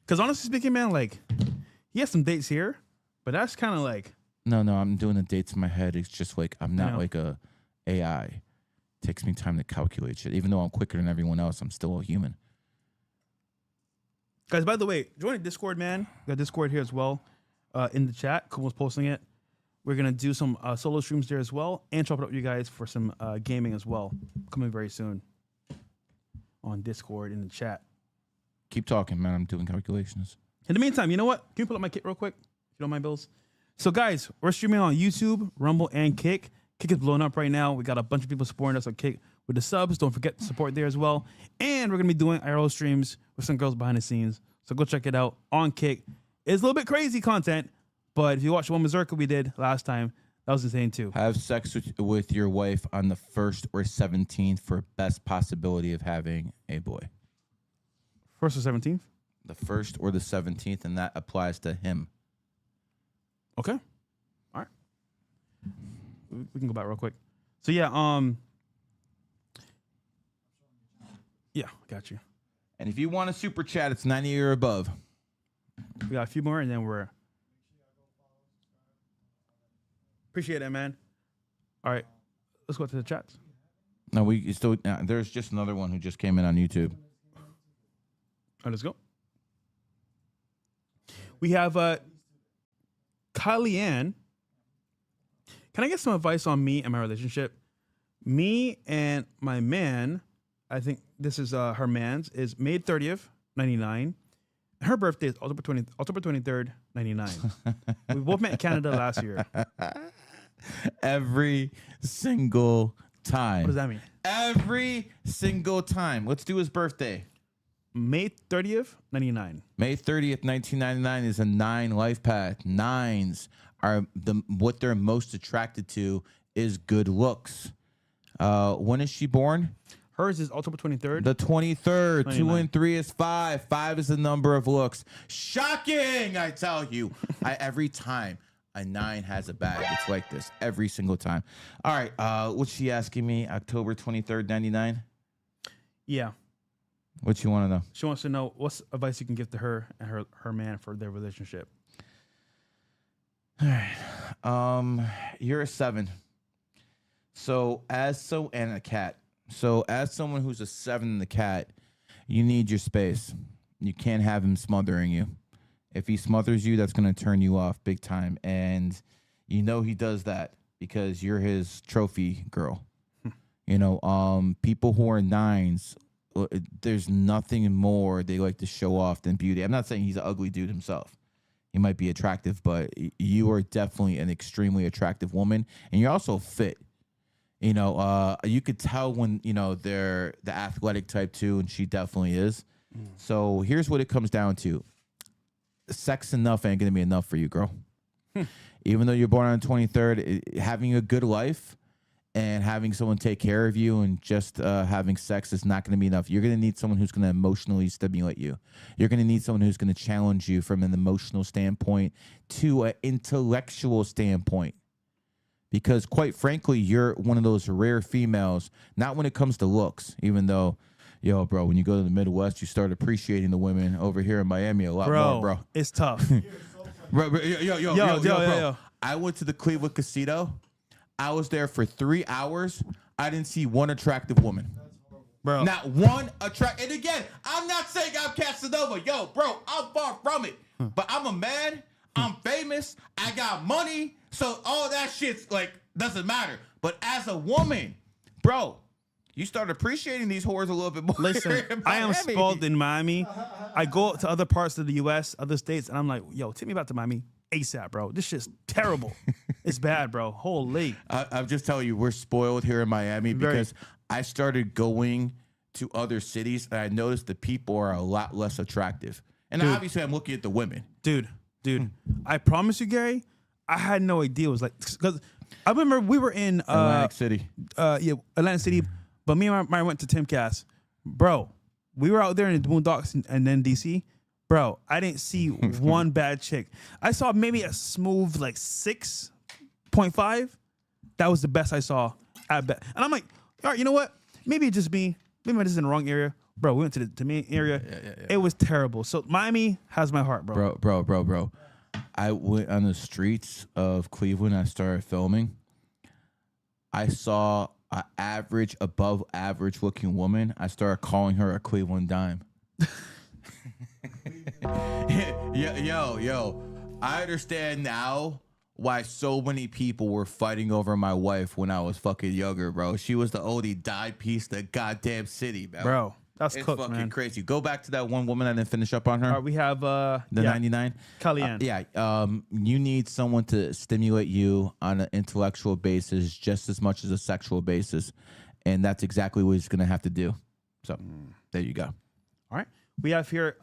Because honestly speaking, man, like he has some dates here, but that's kind of like. No, I'm doing the dates in my head. It's just like I'm not like a AI. It takes me time to calculate shit. Even though I'm quicker than everyone else, I'm still a human. Guys, by the way, join the Discord, man. We got Discord here as well. In the chat, Kumo's posting it. We're gonna do some solo streams there as well, and chop it up with you guys for some gaming as well, coming very soon on Discord in the chat. Keep talking, man. I'm doing calculations. In the meantime, you know what? Can you pull up my kit real quick? If you don't mind, Bills. So, guys, we're streaming on YouTube, Rumble, and Kick. Kick is blowing up right now. We got a bunch of people supporting us on Kick with the subs. Don't forget to support there as well. And we're going to be doing IRL streams with some girls behind the scenes. So go check it out on Kick. It's a little bit crazy content, but if you watch one Mazurka we did last time, that was insane too. Have sex with your wife on the 1st or 17th for best possibility of having a boy. 1st or 17th? The 1st or the 17th, and that applies to him. Okay. All right. We can go back real quick. So yeah, got you. And if you want a super chat, it's 90 or above. We got a few more, and then we're. Appreciate it, man. All right, let's go to the chats. No, we still. There's just another one who just came in on YouTube. All right, let's go. We have Kylie Ann. Can I get some advice on me and my relationship? Me and my man, I think this is her man's, is May 30th, 99. Her birthday is October 23rd, 99. We both met in Canada last year. Every single time. What does that mean? Every single time. Let's do his birthday. May 30th, 99. May 30th, 1999 is a 9 life path. 9s are what they're most attracted to is good looks. When is she born? Hers is October 23rd. The 23rd. 29. 2 and 3 is 5. 5 is the number of looks. Shocking, I tell you. Every time a 9 has a bag, it's like this every single time. All right. What's she asking me? October 23rd, 99? Yeah. What you want to know? She wants to know what's advice you can give to her and her man for their relationship. All right. You're a 7. And a cat. So as someone who's a 7 and the cat, you need your space. You can't have him smothering you. If he smothers you, that's going to turn you off big time. And you know he does that because you're his trophy girl. You know, people who are 9s, there's nothing more they like to show off than beauty. I'm not saying he's an ugly dude himself. He might be attractive, but you are definitely an extremely attractive woman. And you're also fit. You know, you could tell when, you know, they're the athletic type too, and she definitely is. So here's what it comes down to. Sex enough ain't going to be enough for you, girl. Even though you're born on the 23rd, having a good life and having someone take care of you and just having sex is not going to be enough. You're going to need someone who's going to emotionally stimulate you. You're going to need someone who's going to challenge you from an emotional standpoint to an intellectual standpoint. Because quite frankly, you're one of those rare females, not when it comes to looks, even though, yo, bro, when you go to the Midwest, you start appreciating the women over here in Miami a lot more, bro. It's tough. Bro, yo. I went to the Cleveland Casino. I was there for 3 hours. I didn't see one attractive woman. Bro. Not one attractive. And again, I'm not saying I'm Casanova. Yo, bro, I'm far from it. But I'm a man. I'm famous. I got money. So all that shit's like doesn't matter. But as a woman, bro, you start appreciating these whores a little bit more. Listen, I am spoiled in Miami. I go to other parts of the U.S., other states, and I'm like, yo, take me back to Miami ASAP, bro. This shit's terrible. It's bad, bro. Holy. I'm just telling you, we're spoiled here in Miami because I started going to other cities and I noticed the people are a lot less attractive. And obviously, I'm looking at the women. Dude, I promise you, Gary, I had no idea it was like, because I remember we were in Atlantic City. Atlantic City. But me and I went to Timcast. Bro, we were out there in the Boondocks and then DC. Bro, I didn't see one bad chick. I saw maybe a smooth like 6.5. That was the best I saw at best. And I'm like, all right, you know what? Maybe it's just me. Maybe I'm just in the wrong area. Bro, we went to the main area. Yeah. It was terrible. So Miami has my heart, bro. Bro. I went on the streets of Cleveland. I started filming. I saw an average, above average looking woman. I started calling her a Cleveland dime. Yo. I understand now why so many people were fighting over my wife when I was fucking younger, bro. She was the only dime piece of the goddamn city, man. Bro, that's it's cooked, fucking man. Crazy. Go back to that one woman I didn't finish up on her. We have the 99. Kellyanne. You need someone to stimulate you on an intellectual basis just as much as a sexual basis, and that's exactly what he's gonna have to do. So there you go. All right, we have here.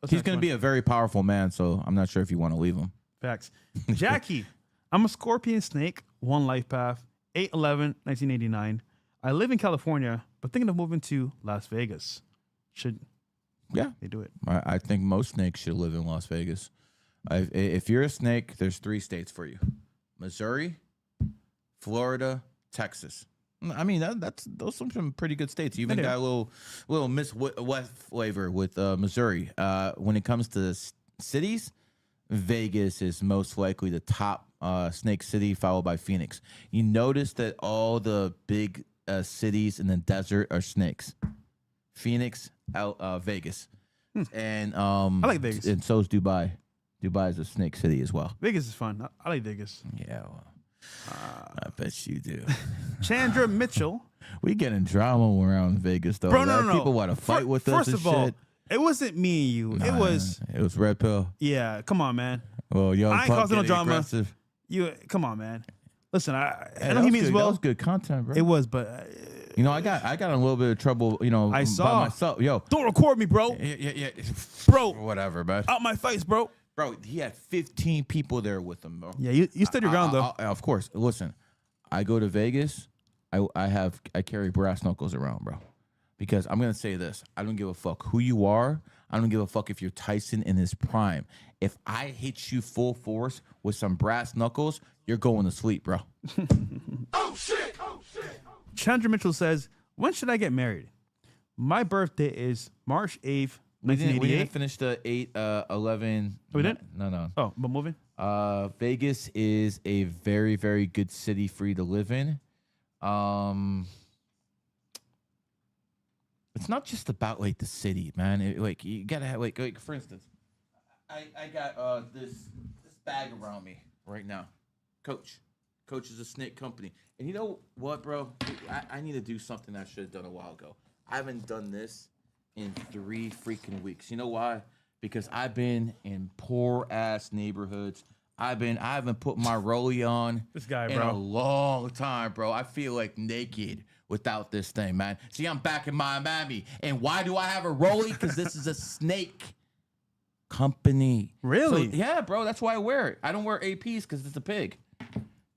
He's gonna be a very powerful man, so I'm not sure if you want to leave him. Facts. Jackie, I'm a Scorpion snake, one life path, 8/11/1989. I live in California, but thinking of moving to Las Vegas. Should they do it? I think most snakes should live in Las Vegas. If you're a snake, there's 3 states for you: Missouri, Florida, Texas. I mean, those are some pretty good states. You even got a little Miss West flavor with Missouri. When it comes to cities, Vegas is most likely the top snake city, followed by Phoenix. You notice that all the big cities in the desert are snakes. Phoenix, Vegas, and I like Vegas, and so is Dubai. Dubai is a snake city as well. Vegas is fun. I like Vegas. Yeah, well, I bet you do. Chandra Mitchell. We get in drama around Vegas though. Bro, no. People want to fight with us. First of all, it wasn't me and you. It was Red Pill. Yeah, come on, man. Well, yo, I ain't causing no drama. Aggressive. Come on, man. Listen, I know he means well. That was good content, bro. It was, but you know, I got in a little bit of trouble. You know, I saw by myself. Yo, don't record me, bro. Yeah, bro. Whatever, man. Out my face, bro. Bro, he had 15 people there with him, bro. Yeah, you stood your ground though. Of course. Listen, I go to Vegas. I carry brass knuckles around, bro, because I'm gonna say this. I don't give a fuck who you are. I don't give a fuck if you're Tyson in his prime. If I hit you full force with some brass knuckles, you're going to sleep, bro. Oh shit! Chandra Mitchell says, "When should I get married? My birthday is March 8th, 1988. We didn't finish the 8/11. We didn't? No. Oh, but moving. Vegas is a very, very good city for you to live in. It's not just about like the city, man. Like you gotta have like for instance, I got this bag around me right now. Coach is a snake company, and you know what, bro? I need to do something I should have done a while ago. I haven't done this in 3 freaking weeks. You know why? Because I've been in poor ass neighborhoods. I haven't put my rollie on this guy, in bro. a long time, bro. I feel like naked without this thing, man. See, I'm back in Miami, and why do I have a rollie? Because this is a snake. company. Really? So, yeah, bro. That's why I wear it. I don't wear APs because it's a pig.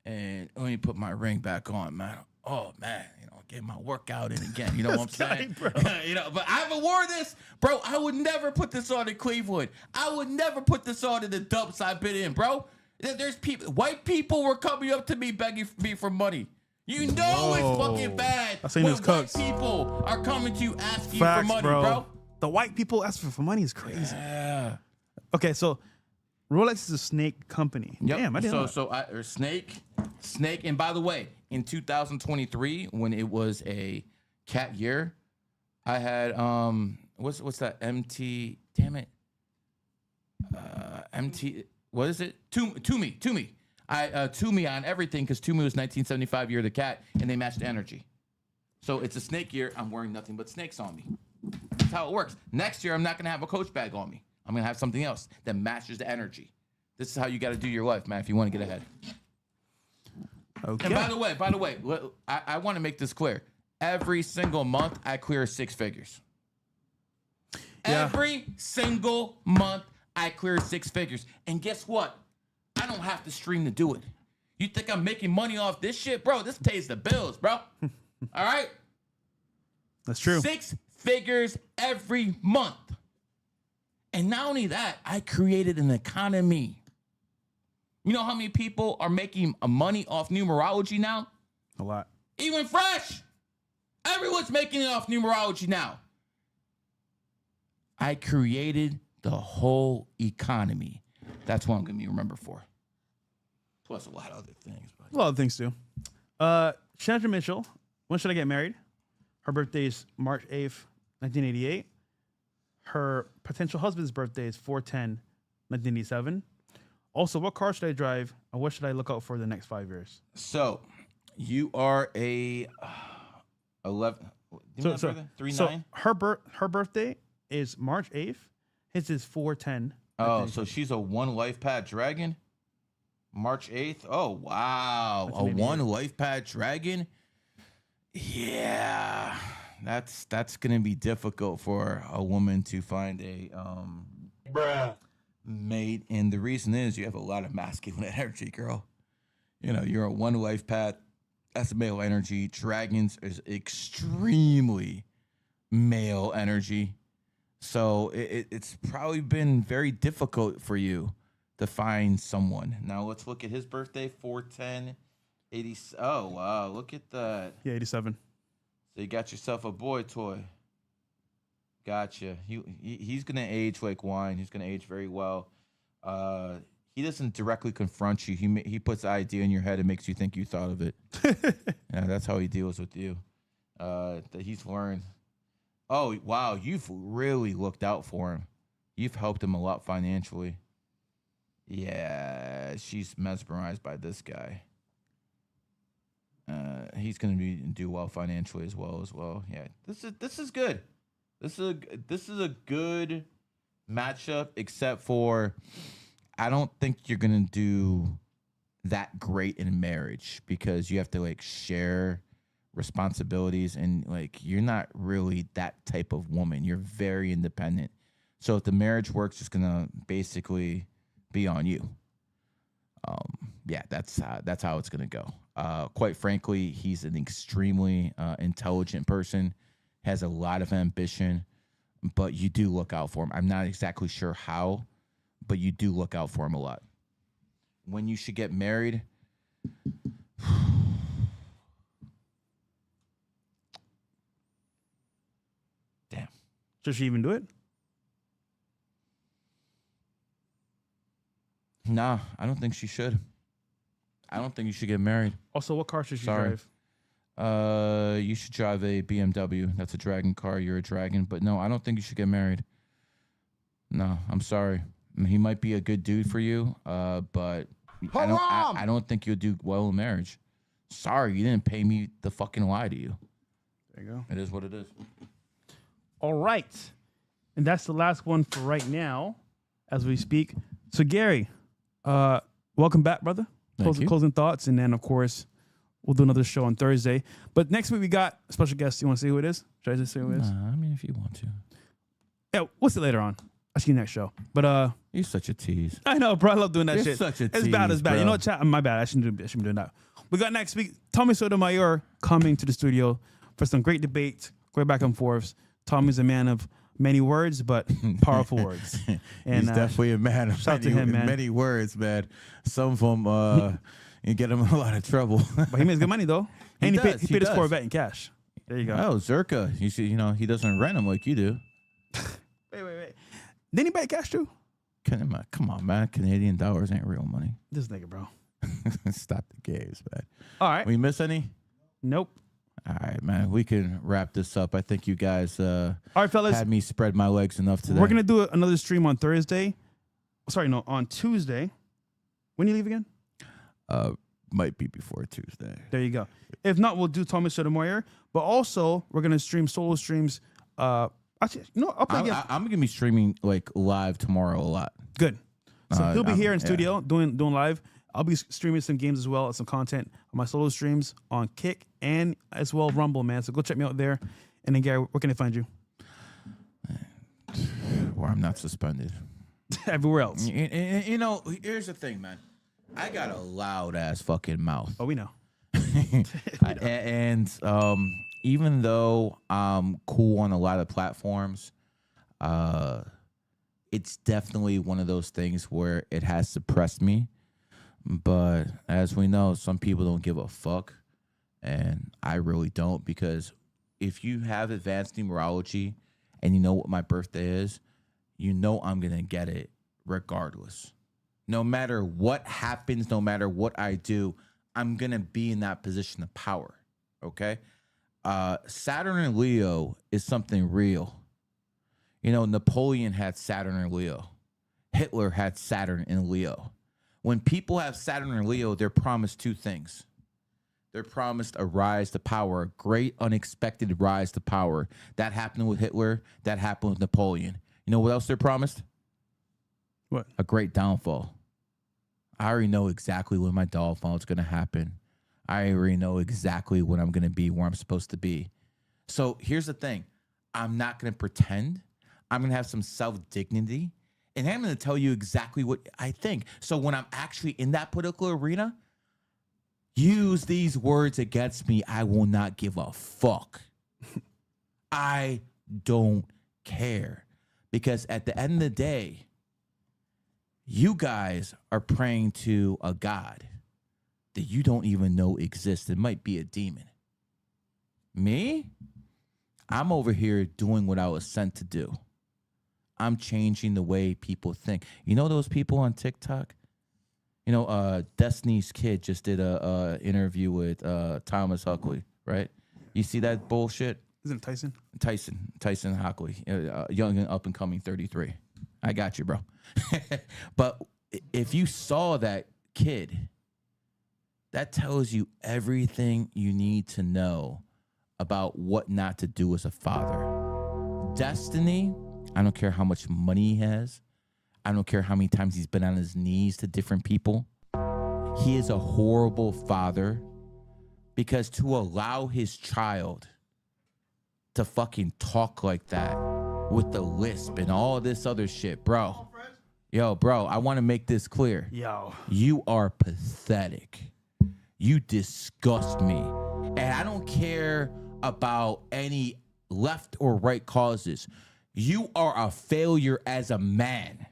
And let me put my ring back on, man. Oh, man. Get my workout in again. You know what I'm saying? Bro. But I haven't worn this. Bro, I would never put this on in Cleveland. I would never put this on in the dumps I've been in, bro. There's people, white people were coming up to me begging me for money. You know it's fucking bad I seen when those white cuts. people are coming to you asking Facts, for money, bro. The white people asking for money is crazy. Yeah. Okay, so Rolex is a snake company. Yep. Damn, I didn't know. Snake. And by the way, in 2023, when it was a cat year, I had what's that? MT. Damn it. MT. What is it? Toomey. Toomey on everything because Toomey was 1975 year of the cat, and they matched the energy. So it's a snake year. I'm wearing nothing but snakes on me. That's how it works. Next year, I'm not gonna have a Coach bag on me. I'm gonna have something else that matches the energy. This is how you got to do your life, man. If you want to get ahead. Okay. And by the way, I want to make this clear. Every single month, I clear 6 figures. Yeah. Every single month, I clear 6 figures. And guess what? I don't have to stream to do it. You think I'm making money off this shit? Bro, this pays the bills, bro. All right? That's true. 6 figures every month. And not only that, I created an economy. You know how many people are making money off numerology now? A lot. Even Fresh. Everyone's making it off numerology now. I created the whole economy. That's what I'm going to be remembered for. Plus a lot of other things. A lot of things too. Chandra Mitchell, when should I get married? Her birthday is March 8th, 1988. Her potential husband's birthday is 4/10/1987. Also, what car should I drive, and what should I look out for the next 5 years? So, you are a 11. So 3/9. her birthday is March 8th. His is 4/10. Oh, so she's a 1 Lifepath dragon. March 8th. Oh wow, a 1 Lifepath dragon. Yeah, that's gonna be difficult for a woman to find a mate, and the reason is you have a lot of masculine energy, girl. You know, you're a 1 Lifepath. That's male energy. Dragons is extremely male energy. So it's probably been very difficult for you to find someone. Now let's look at his birthday, 4/10/80. Oh wow, look at that. Yeah, 87. So you got yourself a boy toy. Gotcha. He's gonna age like wine. He's gonna age very well. He doesn't directly confront you. He puts the idea in your head and makes you think you thought of it. Yeah, that's how he deals with you. That he's learned. Oh wow, you've really looked out for him. You've helped him a lot financially. Yeah, she's mesmerized by this guy. He's gonna do well financially as well. Yeah, this is good. This is a good matchup, except for I don't think you're gonna do that great in marriage because you have to like share responsibilities and like you're not really that type of woman. You're very independent. So if the marriage works, it's gonna basically be on you. Yeah, that's how it's gonna go. Quite frankly, he's an extremely intelligent person, has a lot of ambition, but you do look out for him. I'm not exactly sure how, but you do look out for him a lot. When you should get married, damn. Should she even do it? Nah, I don't think she should. I don't think you should get married. Also, what car should she drive? You should drive a BMW. That's a dragon car. You're a dragon. But no, I don't think you should get married. No, I'm sorry. I mean, he might be a good dude for you, but I don't think you'll do well in marriage. Sorry, you didn't pay me to fucking lie to you. There you go. It is what it is. All right. And that's the last one for right now as we speak. So, Gary, welcome back, brother. Closing thoughts. And then, of course, we'll do another show on Thursday. But next week, we got a special guest. You want to say who it is? Should I just say who it is? I mean, if you want to. Yeah, we'll see later on. I'll see you next show. But You're such a tease. I know, bro. I love doing that You're shit. such a It's bad. tease, It's bad. bro. You know what, chat? My bad. I shouldn't be doing that. We got next week Tommy Sotomayor coming to the studio for some great debate, going back and forth. Tommy's a man of many words, but powerful words. And He's definitely a man of shout out to him, man. many words, man. Some of them you get him in a lot of trouble. But he makes good money though. And he does, paid he his does. Corvette in cash. There you go. Oh, Zerka. You see, he doesn't rent them like you do. Wait. Didn't he buy cash too? Come on, man. Canadian dollars ain't real money. This nigga, bro. Stop the games, man. All right. We miss any? Nope. All right, man. We can wrap this up. I think you guys All right, fellas. had me spread my legs enough today. We're gonna do another stream on Thursday. Sorry, no, on Tuesday. When you leave again? Might be before Tuesday. There you go. If not, we'll do Thomas Sotomayor. But also, we're gonna stream solo streams. Actually, I'll play again. I'm gonna be streaming like live tomorrow a lot. Good. So he'll be here in yeah. studio doing live. I'll be streaming some games as well, some content on my solo streams on Kick and as well Rumble, man. So go check me out there. And then Gary, where can I find you? Where I'm not suspended. Everywhere else. Here's the thing, man. I got a loud ass fucking mouth. Oh, we know. And even though I'm cool on a lot of platforms, it's definitely one of those things where it has suppressed me. But as we know, some people don't give a fuck, and I really don't, because if you have advanced numerology and you know what my birthday is, you know I'm going to get it regardless. No matter what happens, no matter what I do, I'm going to be in that position of power, okay? Saturn and Leo is something real. Napoleon had Saturn and Leo. Hitler had Saturn and Leo. When people have Saturn and Leo, they're promised two things. They're promised a rise to power, a great unexpected rise to power. That happened with Hitler. That happened with Napoleon. You know what else they're promised? What? A great downfall. I already know exactly when my downfall is going to happen. I already know exactly when I'm going to be where I'm supposed to be. So here's the thing. I'm not going to pretend. I'm going to have some self-dignity. And I'm going to tell you exactly what I think. So when I'm actually in that political arena, use these words against me. I will not give a fuck. I don't care. Because at the end of the day, you guys are praying to a God that you don't even know exists. It might be a demon. Me? I'm over here doing what I was sent to do. I'm changing the way people think. You know those people on TikTok? Destiny's Kid just did a interview with Thomas Huckley, right? You see that bullshit? Isn't it Tyson? Tyson Huckley, young and up and coming 33. I got you, bro. But if you saw that kid, that tells you everything you need to know about what not to do as a father. Destiny, I don't care how much money he has. I don't care how many times he's been on his knees to different people. He is a horrible father because to allow his child to fucking talk like that with the lisp and all this other shit, bro. Yo, bro, I want to make this clear. Yo. You are pathetic. You disgust me. And I don't care about any left or right causes. You are a failure as a man.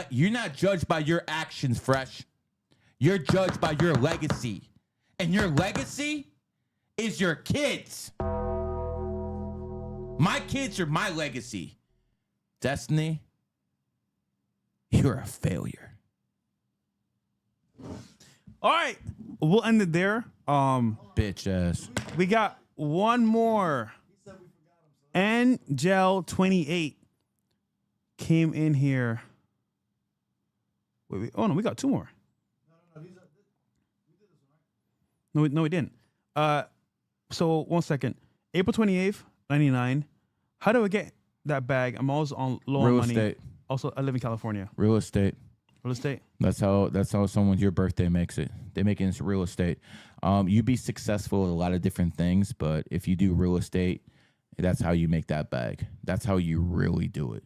You're not judged by your actions, Fresh. You're judged by your legacy. And your legacy is your kids. My kids are my legacy. Destiny, you're a failure. All right. We'll end it there. Bitch ass. We got one more. Angel 28 came in here. Wait. Oh, no, we got two more. No, we didn't. So, 1 second. April 28th, 99. How do I get that bag? I'm always on low on money. Estate. Also, I live in California. Real estate. Real estate? That's how someone your birthday makes it. They make it into real estate. You be successful at a lot of different things, but if you do real estate, that's how you make that bag. That's how you really do it.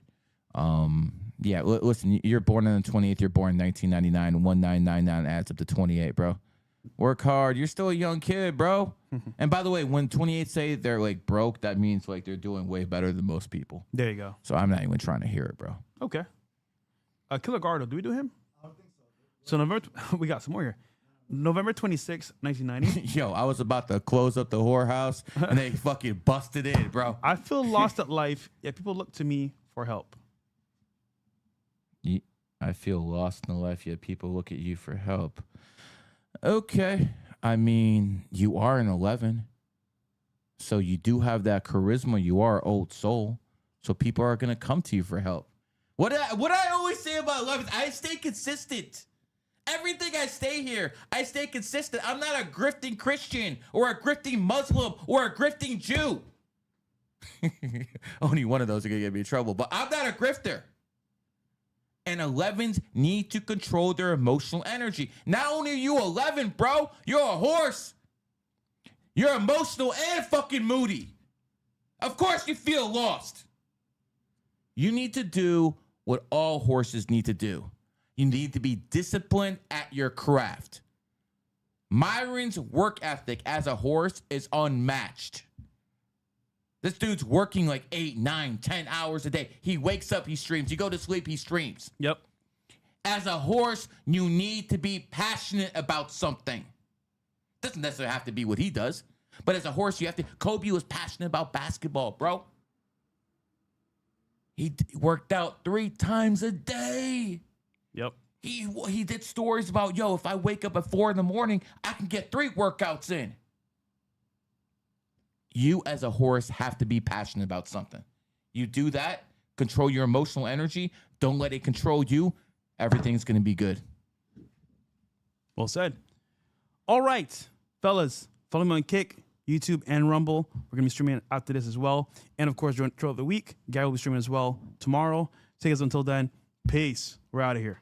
Yeah, listen, you're born on the 28th, you're born in 1999, 1999 adds up to 28, bro. Work hard. You're still a young kid, bro. And by the way, when 28 say they're like broke, that means like they're doing way better than most people. There you go. So I'm not even trying to hear it, bro. Okay. Killer Gardo, do we do him? I don't think so. So November, we got some more here. November 26, 1990. Yo, I was about to close up the whorehouse and they fucking busted in, bro. I feel lost at life, yet people look to me for help. I feel lost in life, yet people look at you for help. Okay. I mean, you are an 11. So you do have that charisma. You are old soul. So people are going to come to you for help. What I always say about 11s, I stay consistent. Everything I stay here, I stay consistent. I'm not a grifting Christian or a grifting Muslim or a grifting Jew. Only one of those are going to get me in trouble. But I'm not a grifter. And 11s need to control their emotional energy. Not only are you 11, bro, you're a horse. You're emotional and fucking moody. Of course you feel lost. You need to do what all horses need to do. You need to be disciplined at your craft. Myron's work ethic as a horse is unmatched. This dude's working like 8, 9, 10 hours a day. He wakes up, he streams. You go to sleep, he streams. Yep. As a horse, you need to be passionate about something. Doesn't necessarily have to be what he does. But as a horse, you have to. Kobe was passionate about basketball, bro. He worked out 3 times a day. Yep. He did stories about, yo, if I wake up at 4 in the morning, I can get 3 workouts in. You as a horse have to be passionate about something. You do that, control your emotional energy, don't let it control you, everything's going to be good. Well said. All right, fellas, follow me on Kick, YouTube, and Rumble. We're going to be streaming after this as well. And of course, throughout the week, Gary will be streaming as well tomorrow. Take us until then. Peace. We're out of here.